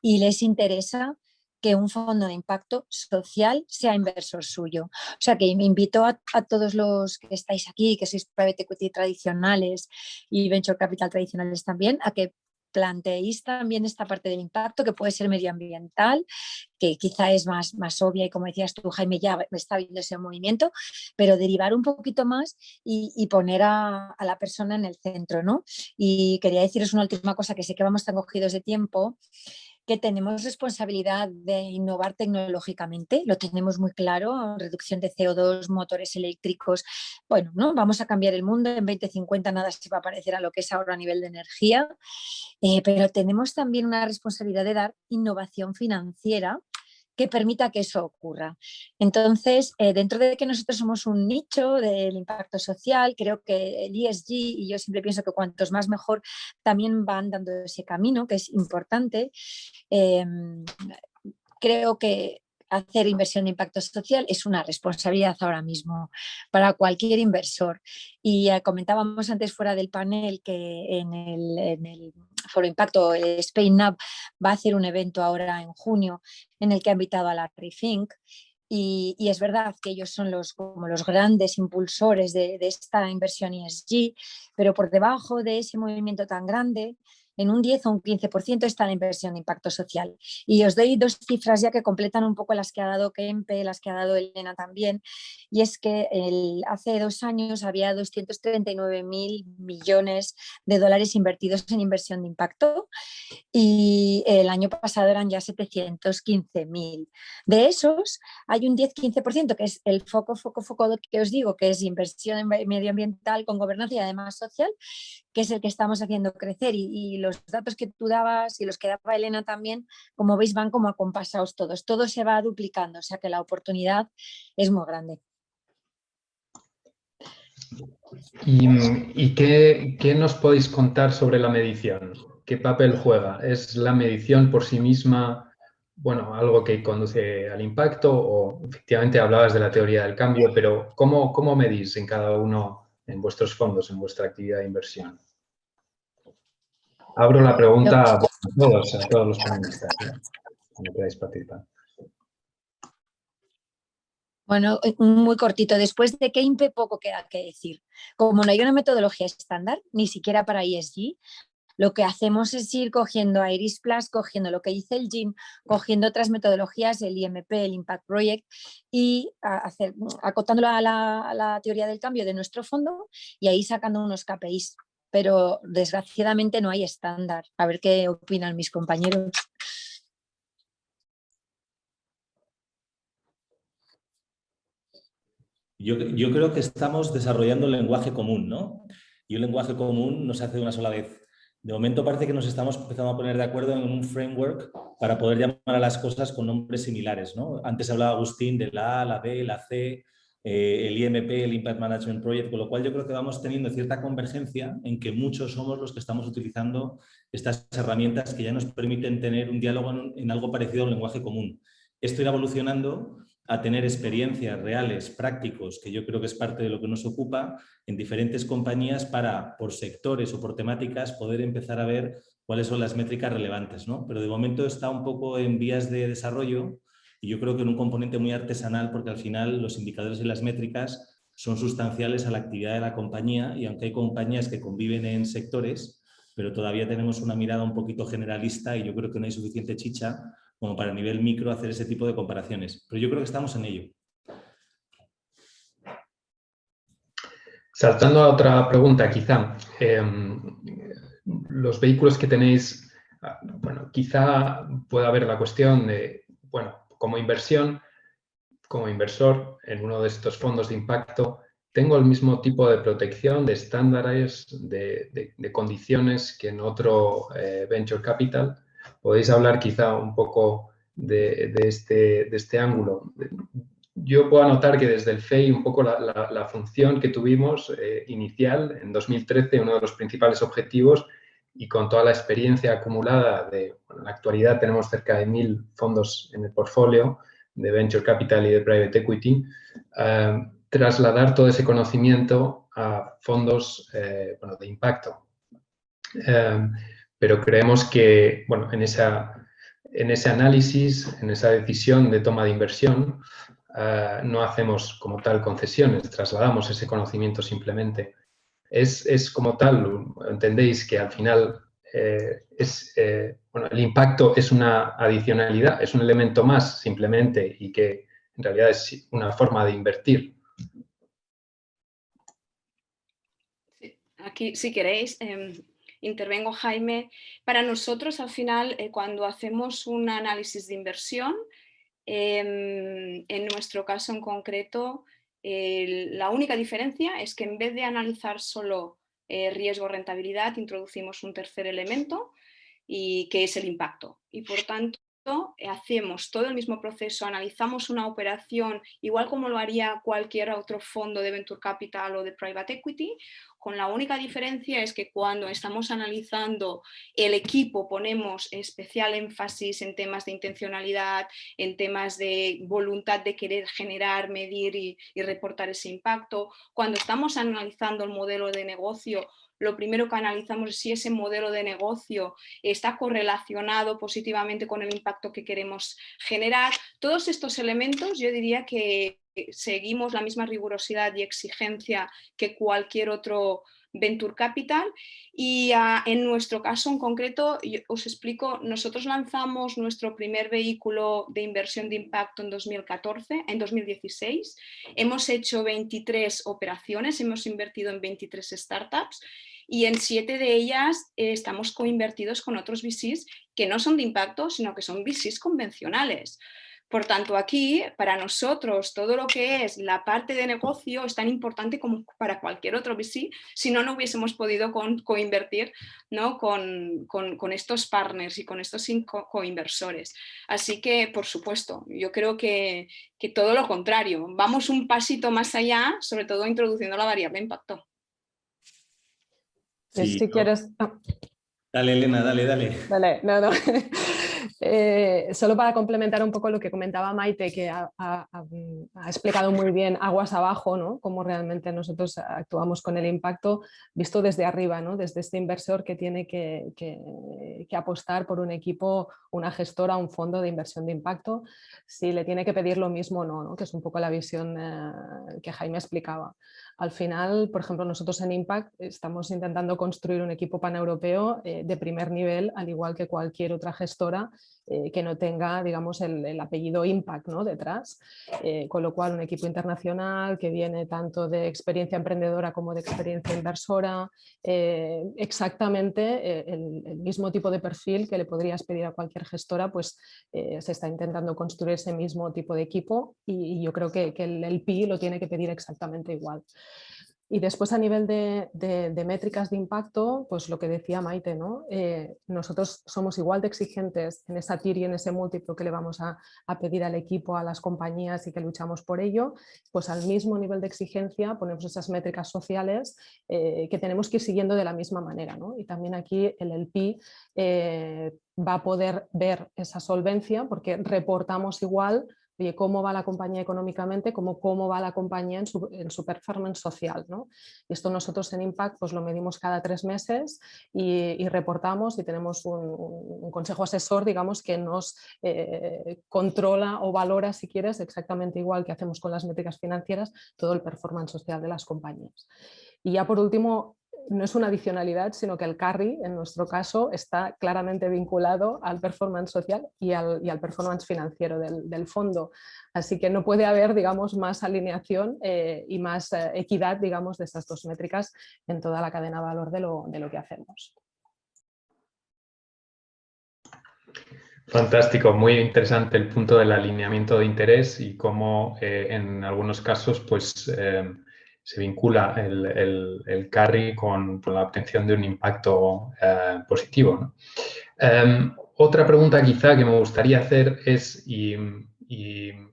y les interesa que un fondo de impacto social sea inversor suyo. O sea que me invito a todos los que estáis aquí, que sois private equity tradicionales y venture capital tradicionales también, a que planteéis también esta parte del impacto que puede ser medioambiental, que quizá es más obvia y como decías tú, Jaime, ya está viendo ese movimiento, pero derivar un poquito más y poner a la persona en el centro, ¿no? Y quería deciros una última cosa, que sé que vamos tan cogidos de tiempo, que tenemos responsabilidad de innovar tecnológicamente, lo tenemos muy claro, reducción de CO2, motores eléctricos, bueno, ¿no? Vamos a cambiar el mundo, en 2050 nada se va a parecer a lo que es ahora a nivel de energía, pero tenemos también una responsabilidad de dar innovación financiera que permita que eso ocurra. Entonces, dentro de que nosotros somos un nicho del impacto social, creo que el ESG, y yo siempre pienso que cuantos más mejor, también van dando ese camino, que es importante. Creo que hacer inversión de impacto social es una responsabilidad ahora mismo para cualquier inversor. Y comentábamos antes fuera del panel que en el Foro Impacto, Spain Up va a hacer un evento ahora en junio en el que ha invitado a la Rethink. Y es verdad que ellos son como los grandes impulsores de esta inversión ESG, pero por debajo de ese movimiento tan grande, en un 10 o un 15% está la inversión de impacto social. Y os doy dos cifras ya que completan un poco las que ha dado Kempe, las que ha dado Elena también, y es que hace 2 años había 239.000 millones de dólares invertidos en inversión de impacto y el año pasado eran ya 715.000. De esos hay un 10-15% que es el foco que os digo, que es inversión medioambiental con gobernanza y además social, que es el que estamos haciendo crecer y los datos que tú dabas y los que daba Elena también, como veis, van como acompasados todos, todo se va duplicando, o sea que la oportunidad es muy grande. ¿Y qué nos podéis contar sobre la medición? ¿Qué papel juega? ¿Es la medición por sí misma, bueno, algo que conduce al impacto? O efectivamente hablabas de la teoría del cambio, pero ¿cómo medís en cada uno, en vuestros fondos, en vuestra actividad de inversión? Abro la pregunta a todos los panelistas, cuando queráis participar. Bueno, muy cortito. Después de Kempe poco queda que decir. Como no hay una metodología estándar, ni siquiera para ESG, lo que hacemos es ir cogiendo a Iris Plus, cogiendo lo que dice el GIM, cogiendo otras metodologías, el IMP, el Impact Project, y acotándolo a la teoría del cambio de nuestro fondo y ahí sacando unos KPIs. Pero desgraciadamente no hay estándar. A ver qué opinan mis compañeros. Yo creo que estamos desarrollando un lenguaje común, ¿no? Y un lenguaje común no se hace de una sola vez. De momento parece que nos estamos empezando a poner de acuerdo en un framework para poder llamar a las cosas con nombres similares, ¿no? Antes hablaba Agustín de la A, la B, la C, el IMP, el Impact Management Project, con lo cual yo creo que vamos teniendo cierta convergencia en que muchos somos los que estamos utilizando estas herramientas que ya nos permiten tener un diálogo en algo parecido a un lenguaje común. Esto irá evolucionando a tener experiencias reales, prácticos, que yo creo que es parte de lo que nos ocupa en diferentes compañías para, por sectores o por temáticas, poder empezar a ver cuáles son las métricas relevantes, ¿no? Pero de momento está un poco en vías de desarrollo y yo creo que en un componente muy artesanal porque al final los indicadores y las métricas son sustanciales a la actividad de la compañía y aunque hay compañías que conviven en sectores, pero todavía tenemos una mirada un poquito generalista y yo creo que no hay suficiente chicha como para a nivel micro hacer ese tipo de comparaciones. Pero yo creo que estamos en ello. Saltando a otra pregunta, quizá, los vehículos que tenéis, bueno, quizá pueda haber la cuestión de, bueno, como inversión, como inversor en uno de estos fondos de impacto, tengo el mismo tipo de protección, de estándares, de condiciones que en otro venture capital. ¿Podéis hablar quizá un poco de este ángulo? Yo puedo anotar que desde el FEI un poco la función que tuvimos inicial en 2013, uno de los principales objetivos, y con toda la experiencia acumulada bueno, en la actualidad tenemos cerca de 1000 fondos en el portfolio de Venture Capital y de Private Equity, trasladar todo ese conocimiento a fondos bueno, de impacto. Pero creemos que bueno, en ese análisis, en esa decisión de toma de inversión, no hacemos como tal concesiones, trasladamos ese conocimiento simplemente. Es como tal, entendéis que al final bueno, el impacto es una adicionalidad, es un elemento más simplemente y que en realidad es una forma de invertir. Aquí, si queréis, intervengo, Jaime. Para nosotros, al final, cuando hacemos un análisis de inversión, en nuestro caso en concreto, la única diferencia es que en vez de analizar solo riesgo-rentabilidad, introducimos un tercer elemento, y que es el impacto. Y por tanto, hacemos todo el mismo proceso, analizamos una operación igual como lo haría cualquier otro fondo de Venture Capital o de Private Equity, con la única diferencia es que cuando estamos analizando el equipo ponemos especial énfasis en temas de intencionalidad, en temas de voluntad de querer generar, medir y reportar ese impacto. Cuando estamos analizando el modelo de negocio, lo primero que analizamos es si ese modelo de negocio está correlacionado positivamente con el impacto que queremos generar. Todos estos elementos yo diría que seguimos la misma rigurosidad y exigencia que cualquier otro Venture Capital y en nuestro caso en concreto, os explico, nosotros lanzamos nuestro primer vehículo de inversión de impacto en 2016, hemos hecho 23 operaciones, hemos invertido en 23 startups y en 7 de ellas estamos coinvertidos con otros VCs que no son de impacto, sino que son VCs convencionales. Por tanto, aquí, para nosotros, todo lo que es la parte de negocio es tan importante como para cualquier otro VC, si no, no hubiésemos podido coinvertir, ¿no? con estos partners y con estos coinversores. Así que, por supuesto, yo creo que todo lo contrario, vamos un pasito más allá, sobre todo introduciendo la variable impacto. Sí, si quieres... Dale, Elena, dale. Vale, no. Solo para complementar un poco lo que comentaba Maite, que ha explicado muy bien aguas abajo, ¿no? Cómo realmente nosotros actuamos con el impacto visto desde arriba, ¿no? Desde este inversor que tiene que apostar por un equipo, una gestora, un fondo de inversión de impacto, si le tiene que pedir lo mismo o no, ¿no? Que es un poco la visión que Jaime explicaba. Al final, por ejemplo, nosotros en Impact estamos intentando construir un equipo paneuropeo de primer nivel, al igual que cualquier otra gestora que no tenga, digamos, el apellido Impact, ¿no? detrás, con lo cual un equipo internacional que viene tanto de experiencia emprendedora como de experiencia inversora, exactamente el mismo tipo de perfil que le podrías pedir a cualquier gestora, pues se está intentando construir ese mismo tipo de equipo y yo creo que el PI lo tiene que pedir exactamente igual. Y después a nivel de métricas de impacto, pues lo que decía Maite, ¿no? Nosotros somos igual de exigentes en esa TIR y en ese múltiplo que le vamos a pedir al equipo, a las compañías y que luchamos por ello, pues al mismo nivel de exigencia ponemos esas métricas sociales que tenemos que ir siguiendo de la misma manera, ¿no? Y también aquí el LP va a poder ver esa solvencia porque reportamos igual oye, cómo va la compañía económicamente, cómo va la compañía en su performance social, ¿no? Y esto nosotros en Impact pues lo medimos cada 3 meses y reportamos y tenemos un consejo asesor, digamos, que nos controla o valora, si quieres, exactamente igual que hacemos con las métricas financieras, todo el performance social de las compañías. Y ya por último, no es una adicionalidad, sino que el carry, en nuestro caso, está claramente vinculado al performance social y al performance financiero del fondo. Así que no puede haber, digamos, más alineación y más equidad, digamos, de estas dos métricas en toda la cadena de valor de lo que hacemos. Fantástico, muy interesante el punto del alineamiento de interés y cómo en algunos casos pues, se vincula el carry con la obtención de un impacto positivo, ¿no? Otra pregunta quizá que me gustaría hacer es, y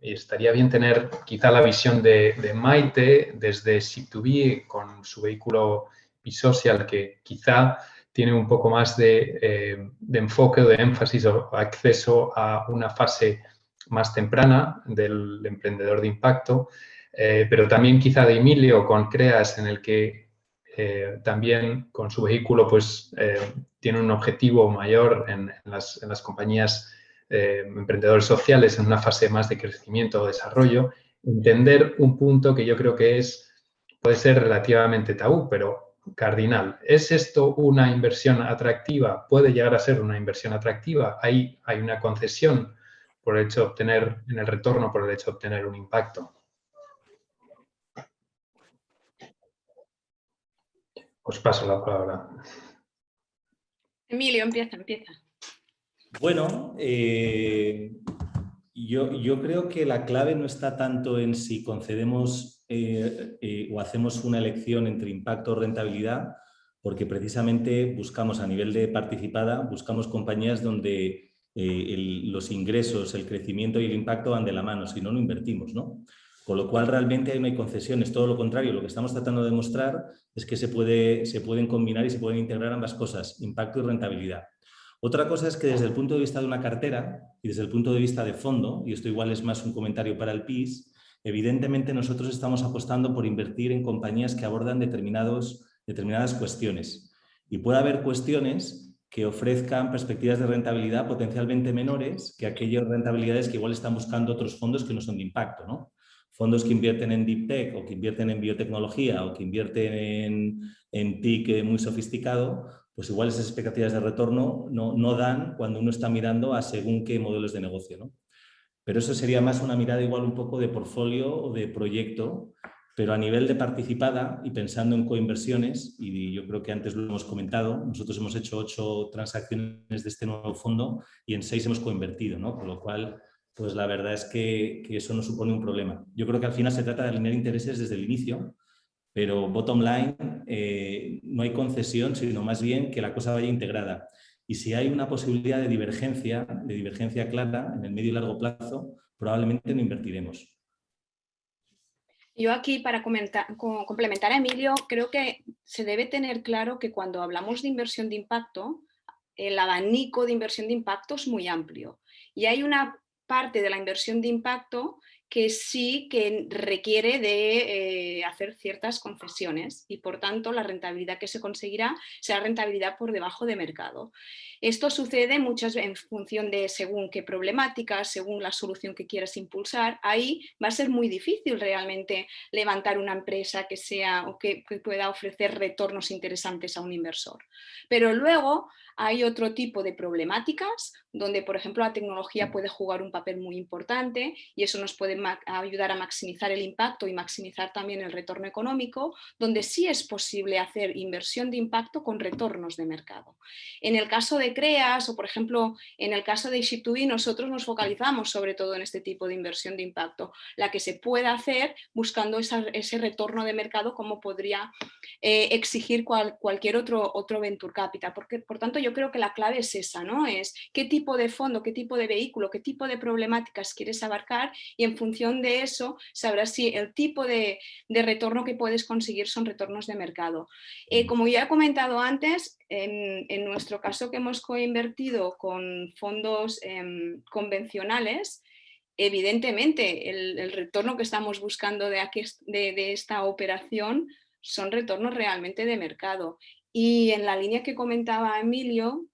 estaría bien tener quizá la visión de Maite desde Ship2B con su vehículo B-Social, que quizá tiene un poco más de enfoque o de énfasis o acceso a una fase más temprana del emprendedor de impacto, pero también quizá de Emilio con CREAS, en el que también con su vehículo pues, tiene un objetivo mayor en las compañías emprendedores sociales en una fase más de crecimiento o desarrollo, entender un punto que yo creo que puede ser relativamente tabú, pero cardinal. ¿Es esto una inversión atractiva? ¿Puede llegar a ser una inversión atractiva? ¿Hay una concesión por el hecho de obtener, en el retorno por el hecho de obtener un impacto? Os paso la palabra. Emilio, empieza. Bueno, yo creo que la clave no está tanto en si concedemos o hacemos una elección entre impacto o rentabilidad, porque precisamente buscamos a nivel de participada, buscamos compañías donde los ingresos, el crecimiento y el impacto van de la mano, si no, no invertimos, ¿no? Con lo cual realmente no hay concesiones, todo lo contrario, lo que estamos tratando de demostrar es que se pueden combinar y se pueden integrar ambas cosas, impacto y rentabilidad. Otra cosa es que desde el punto de vista de una cartera y desde el punto de vista de fondo, y esto igual es más un comentario para el PIS, evidentemente nosotros estamos apostando por invertir en compañías que abordan determinadas cuestiones. Y puede haber cuestiones que ofrezcan perspectivas de rentabilidad potencialmente menores que aquellas rentabilidades que igual están buscando otros fondos que no son de impacto, ¿no? Fondos que invierten en Deep Tech o que invierten en biotecnología o que invierten en TIC muy sofisticado, pues igual esas expectativas de retorno no dan cuando uno está mirando a según qué modelos de negocio, ¿no? Pero eso sería más una mirada igual un poco de portfolio o de proyecto, pero a nivel de participada y pensando en coinversiones, y yo creo que antes lo hemos comentado, nosotros hemos hecho 8 transacciones de este nuevo fondo y en 6 hemos coinvertido, ¿no? Con lo cual, pues la verdad es que eso no supone un problema. Yo creo que al final se trata de alinear intereses desde el inicio, pero bottom line, no hay concesión, sino más bien que la cosa vaya integrada. Y si hay una posibilidad de divergencia clara en el medio y largo plazo, probablemente no invertiremos. Yo aquí, para complementar a Emilio, creo que se debe tener claro que cuando hablamos de inversión de impacto, el abanico de inversión de impacto es muy amplio. Y hay una parte de la inversión de impacto que sí que requiere de hacer ciertas concesiones y, por tanto, la rentabilidad que se conseguirá será rentabilidad por debajo de mercado. Esto sucede muchas veces en función de según qué problemática, según la solución que quieras impulsar. Ahí va a ser muy difícil realmente levantar una empresa que sea o que pueda ofrecer retornos interesantes a un inversor. Pero luego hay otro tipo de problemáticas donde, por ejemplo, la tecnología puede jugar un papel muy importante y eso nos puede ayudar a maximizar el impacto y maximizar también el retorno económico, donde sí es posible hacer inversión de impacto con retornos de mercado. En el caso de CREAS o, por ejemplo, en el caso de Ship2B, nosotros nos focalizamos sobre todo en este tipo de inversión de impacto, la que se puede hacer buscando ese retorno de mercado como podría exigir cualquier otro venture capital. Porque, por tanto, yo creo que la clave es esa, ¿no? Es qué tipo de fondo, qué tipo de vehículo, qué tipo de problemáticas quieres abarcar y en función de eso sabrás si el tipo de retorno que puedes conseguir son retornos de mercado. Como ya he comentado antes, en nuestro caso que hemos coinvertido con fondos convencionales, evidentemente el retorno que estamos buscando de esta operación son retornos realmente de mercado. Y en la línea que comentaba Emilio,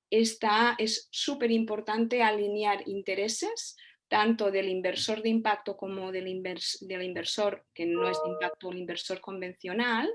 es súper importante alinear intereses tanto del inversor de impacto como del inversor que no es de impacto, el inversor convencional,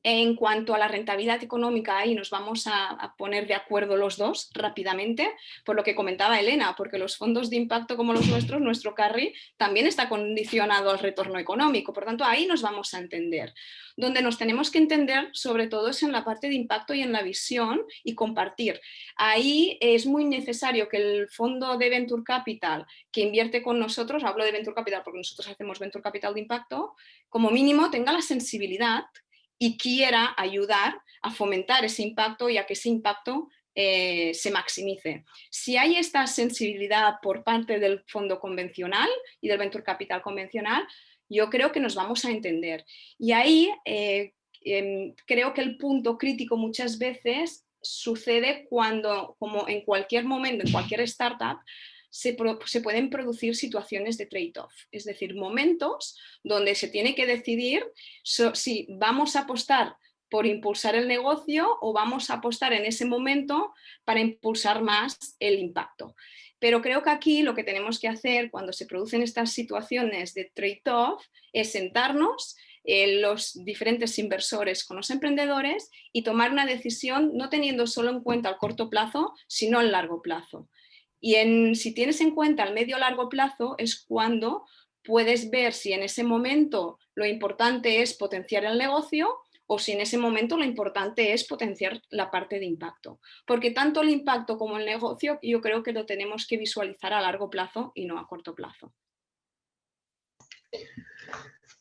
En cuanto a la rentabilidad económica, ahí nos vamos a poner de acuerdo los dos rápidamente, por lo que comentaba Elena, porque los fondos de impacto como los nuestros, nuestro carry, también está condicionado al retorno económico. Por tanto, ahí nos vamos a entender. Donde nos tenemos que entender, sobre todo, es en la parte de impacto y en la visión y compartir. Ahí es muy necesario que el fondo de Venture Capital que invierte con nosotros, hablo de Venture Capital porque nosotros hacemos Venture Capital de impacto, como mínimo tenga la sensibilidad y quiera ayudar a fomentar ese impacto y a que ese impacto se maximice. Si hay esta sensibilidad por parte del fondo convencional y del Venture Capital convencional, yo creo que nos vamos a entender. Y ahí creo que el punto crítico muchas veces sucede cuando, como en cualquier momento, en cualquier startup, se pueden producir situaciones de trade-off, es decir, momentos donde se tiene que decidir si vamos a apostar por impulsar el negocio o vamos a apostar en ese momento para impulsar más el impacto. Pero creo que aquí lo que tenemos que hacer cuando se producen estas situaciones de trade-off es sentarnos los diferentes inversores con los emprendedores y tomar una decisión no teniendo solo en cuenta el corto plazo, sino el largo plazo. Y si tienes en cuenta el medio o largo plazo es cuando puedes ver si en ese momento lo importante es potenciar el negocio o si en ese momento lo importante es potenciar la parte de impacto. Porque tanto el impacto como el negocio yo creo que lo tenemos que visualizar a largo plazo y no a corto plazo.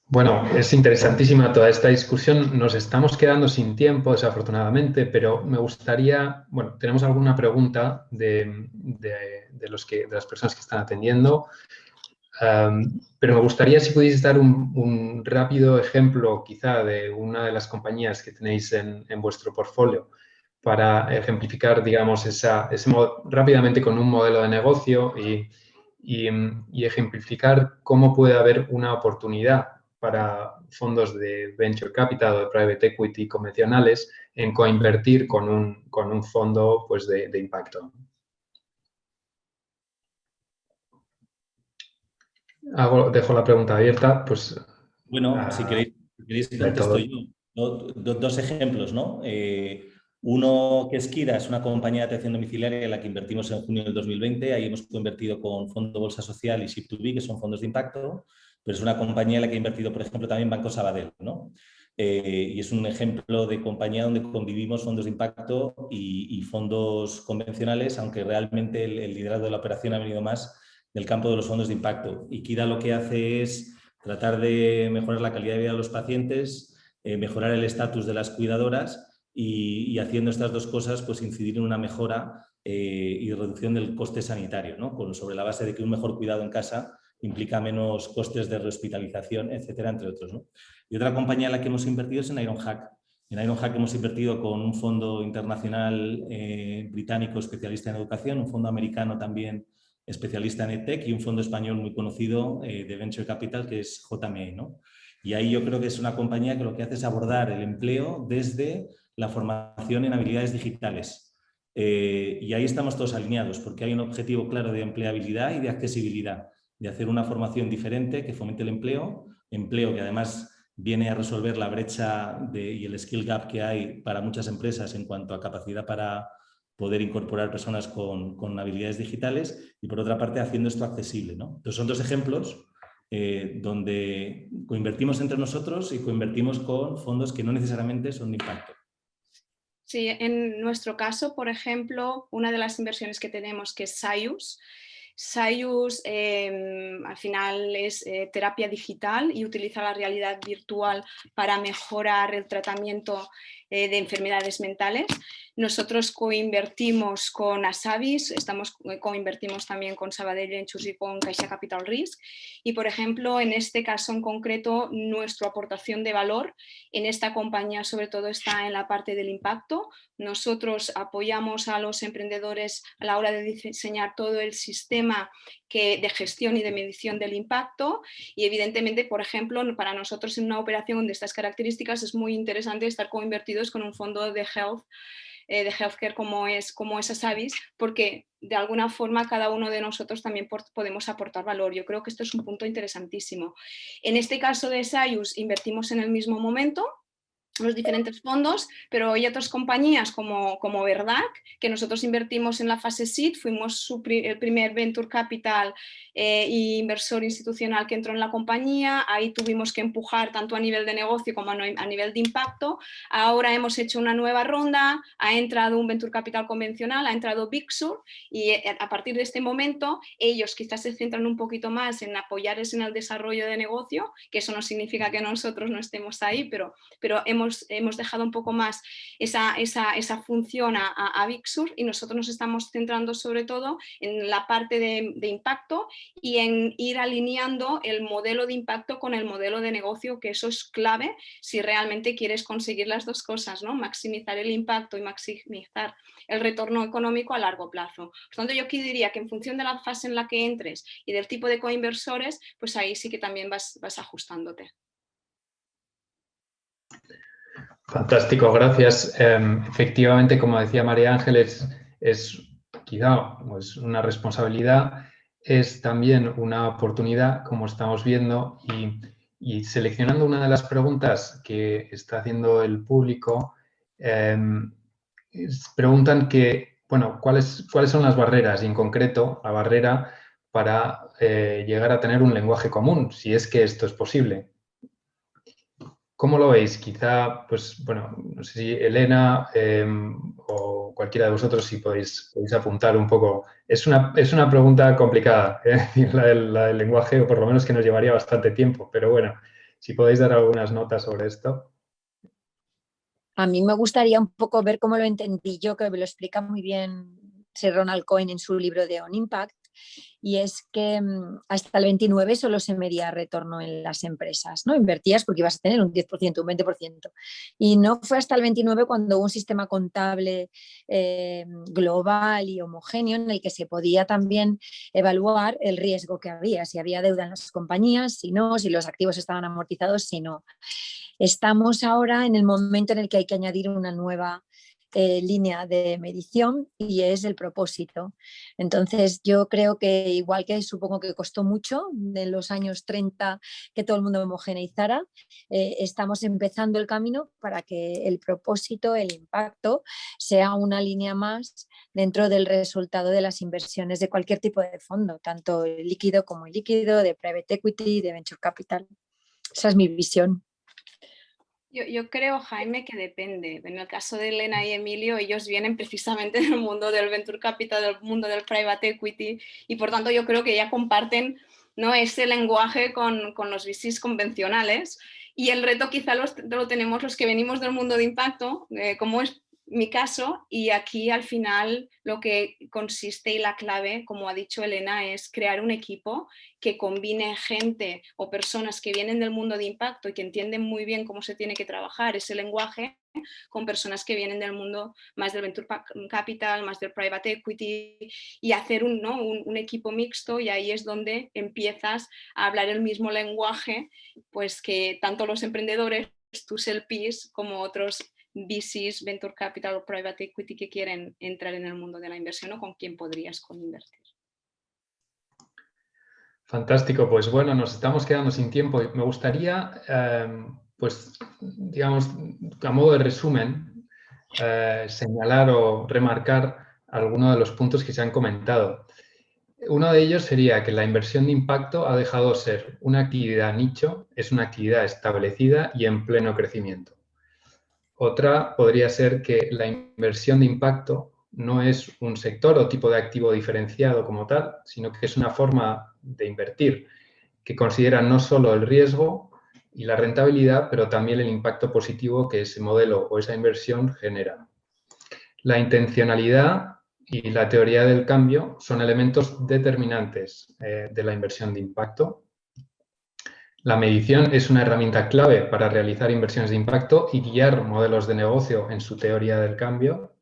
Bueno, es interesantísima toda esta discusión. Nos estamos quedando sin tiempo, desafortunadamente, pero me gustaría, bueno, tenemos alguna pregunta de las personas que están atendiendo, pero me gustaría si pudierais dar un rápido ejemplo quizá de una de las compañías que tenéis en vuestro portfolio para ejemplificar, digamos, rápidamente con un modelo de negocio y ejemplificar cómo puede haber una oportunidad para fondos de venture capital o de private equity convencionales en coinvertir con un fondo pues, de impacto. Dejo la pregunta abierta. Pues, bueno, si queréis contesto yo. Dos ejemplos, ¿no? Uno que es Kira, es una compañía de atención domiciliaria en la que invertimos en junio del 2020. Ahí hemos invertido con Fondo Bolsa Social y Ship2B, que son fondos de impacto. Pero es una compañía en la que ha invertido, por ejemplo, también Banco Sabadell, ¿no? Y es un ejemplo de compañía donde convivimos fondos de impacto y fondos convencionales, aunque realmente el liderazgo de la operación ha venido más del campo de los fondos de impacto. Y Kira lo que hace es tratar de mejorar la calidad de vida de los pacientes, mejorar el estatus de las cuidadoras y haciendo estas dos cosas, pues incidir en una mejora y reducción del coste sanitario, ¿no? Sobre la base de que un mejor cuidado en casa implica menos costes de rehospitalización, etcétera, entre otros, ¿no? Y otra compañía en la que hemos invertido es en Ironhack. En Ironhack hemos invertido con un fondo internacional británico especialista en educación, un fondo americano también especialista en EdTech y un fondo español muy conocido de Venture Capital que es JME, ¿no? Y ahí yo creo que es una compañía que lo que hace es abordar el empleo desde la formación en habilidades digitales. Y ahí estamos todos alineados porque hay un objetivo claro de empleabilidad y de accesibilidad, de hacer una formación diferente que fomente el empleo que además viene a resolver la brecha y el skill gap que hay para muchas empresas en cuanto a capacidad para poder incorporar personas con habilidades digitales y por otra parte haciendo esto accesible, ¿no? Entonces son dos ejemplos donde coinvertimos entre nosotros y coinvertimos con fondos que no necesariamente son de impacto. Sí, en nuestro caso, por ejemplo, una de las inversiones que tenemos que es Sayus. Sayus al final es terapia digital y utiliza la realidad virtual para mejorar el tratamiento de enfermedades mentales. Nosotros coinvertimos con Asabis, coinvertimos también con Sabadell Ventures y con Caixa Capital Risk. Y, por ejemplo, en este caso en concreto, nuestra aportación de valor en esta compañía sobre todo está en la parte del impacto. Nosotros apoyamos a los emprendedores a la hora de diseñar todo el sistema de gestión y de medición del impacto y evidentemente, por ejemplo, para nosotros en una operación de estas características es muy interesante estar coinvertidos con un fondo de healthcare como es Asabis, porque de alguna forma cada uno de nosotros también podemos aportar valor. Yo creo que esto es un punto interesantísimo. En este caso de Sayus invertimos en el mismo momento. los diferentes fondos, pero hay otras compañías como Verdac, que nosotros invertimos en la fase SEED, fuimos el primer Venture Capital e inversor institucional que entró en la compañía, ahí tuvimos que empujar tanto a nivel de negocio como a nivel de impacto. Ahora hemos hecho una nueva ronda, ha entrado un Venture Capital convencional, ha entrado Big Sur, y a partir de este momento ellos quizás se centran un poquito más en apoyarles en el desarrollo de negocio, que eso no significa que nosotros no estemos ahí, pero hemos dejado un poco más esa función a Big Sur, y nosotros nos estamos centrando sobre todo en la parte de impacto y en ir alineando el modelo de impacto con el modelo de negocio, que eso es clave si realmente quieres conseguir las dos cosas, ¿no? Maximizar el impacto y maximizar el retorno económico a largo plazo. Por tanto, yo aquí diría que en función de la fase en la que entres y del tipo de coinversores, pues ahí sí que también vas ajustándote. Fantástico, gracias. Efectivamente, como decía María Ángeles, es quizá pues, una responsabilidad, es también una oportunidad, como estamos viendo, y seleccionando una de las preguntas que está haciendo el público, preguntan que, bueno, ¿cuáles son las barreras? Y en concreto, la barrera para llegar a tener un lenguaje común, si es que esto es posible. ¿Cómo lo veis? Quizá, pues, bueno, no sé si Elena o cualquiera de vosotros si podéis apuntar un poco. Es una pregunta complicada, la del lenguaje, o por lo menos que nos llevaría bastante tiempo, pero bueno, si podéis dar algunas notas sobre esto. A mí me gustaría un poco ver cómo lo entendí yo, que me lo explica muy bien Sir Ronald Cohen en su libro de On Impact, y es que hasta el 29 solo se medía retorno en las empresas, ¿no? Invertías porque ibas a tener un 10%, un 20%. Y no fue hasta el 29 cuando hubo un sistema contable global y homogéneo en el que se podía también evaluar el riesgo que había, si había deuda en las compañías, si no, si los activos estaban amortizados, si no. Estamos ahora en el momento en el que hay que añadir una nueva línea de medición, y es el propósito. Entonces yo creo que igual que supongo que costó mucho en los años 30 que todo el mundo homogeneizara, estamos empezando el camino para que el propósito, el impacto, sea una línea más dentro del resultado de las inversiones de cualquier tipo de fondo, tanto líquido como ilíquido, de private equity, de venture capital. Esa es mi visión. Yo creo, Jaime, que depende. En el caso de Elena y Emilio, ellos vienen precisamente del mundo del venture capital, del mundo del private equity, y por tanto yo creo que ya comparten, ¿no?, ese lenguaje con los VCs convencionales, y el reto quizá lo tenemos los que venimos del mundo de impacto, como es mi caso, y aquí al final lo que consiste y la clave, como ha dicho Elena, es crear un equipo que combine gente o personas que vienen del mundo de impacto y que entienden muy bien cómo se tiene que trabajar ese lenguaje, con personas que vienen del mundo más del venture capital, más del private equity, y hacer un equipo mixto, y ahí es donde empiezas a hablar el mismo lenguaje, pues que tanto los emprendedores, tus LPs, como otros VCs, venture capital o private equity que quieren entrar en el mundo de la inversión, o con quién podrías coinvertir. Fantástico, pues bueno, nos estamos quedando sin tiempo. Me gustaría, pues, digamos, a modo de resumen, señalar o remarcar algunos de los puntos que se han comentado. Uno de ellos sería que la inversión de impacto ha dejado de ser una actividad nicho, es una actividad establecida y en pleno crecimiento. Otra podría ser que la inversión de impacto no es un sector o tipo de activo diferenciado como tal, sino que es una forma de invertir que considera no solo el riesgo y la rentabilidad, pero también el impacto positivo que ese modelo o esa inversión genera. La intencionalidad y la teoría del cambio son elementos determinantes de la inversión de impacto. La medición es una herramienta clave para realizar inversiones de impacto y guiar modelos de negocio en su teoría del cambio.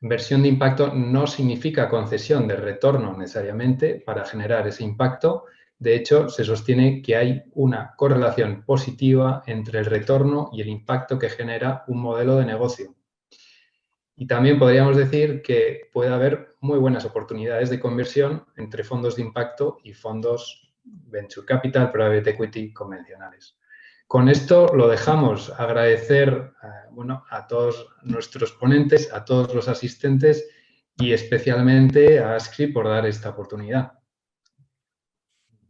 Inversión de impacto no significa concesión de retorno necesariamente para generar ese impacto. De hecho, se sostiene que hay una correlación positiva entre el retorno y el impacto que genera un modelo de negocio. Y también podríamos decir que puede haber muy buenas oportunidades de conversión entre fondos de impacto y fondos venture capital, private equity convencionales. Con esto lo dejamos. Agradecer bueno, a todos nuestros ponentes, a todos los asistentes y especialmente a ASCRI por dar esta oportunidad.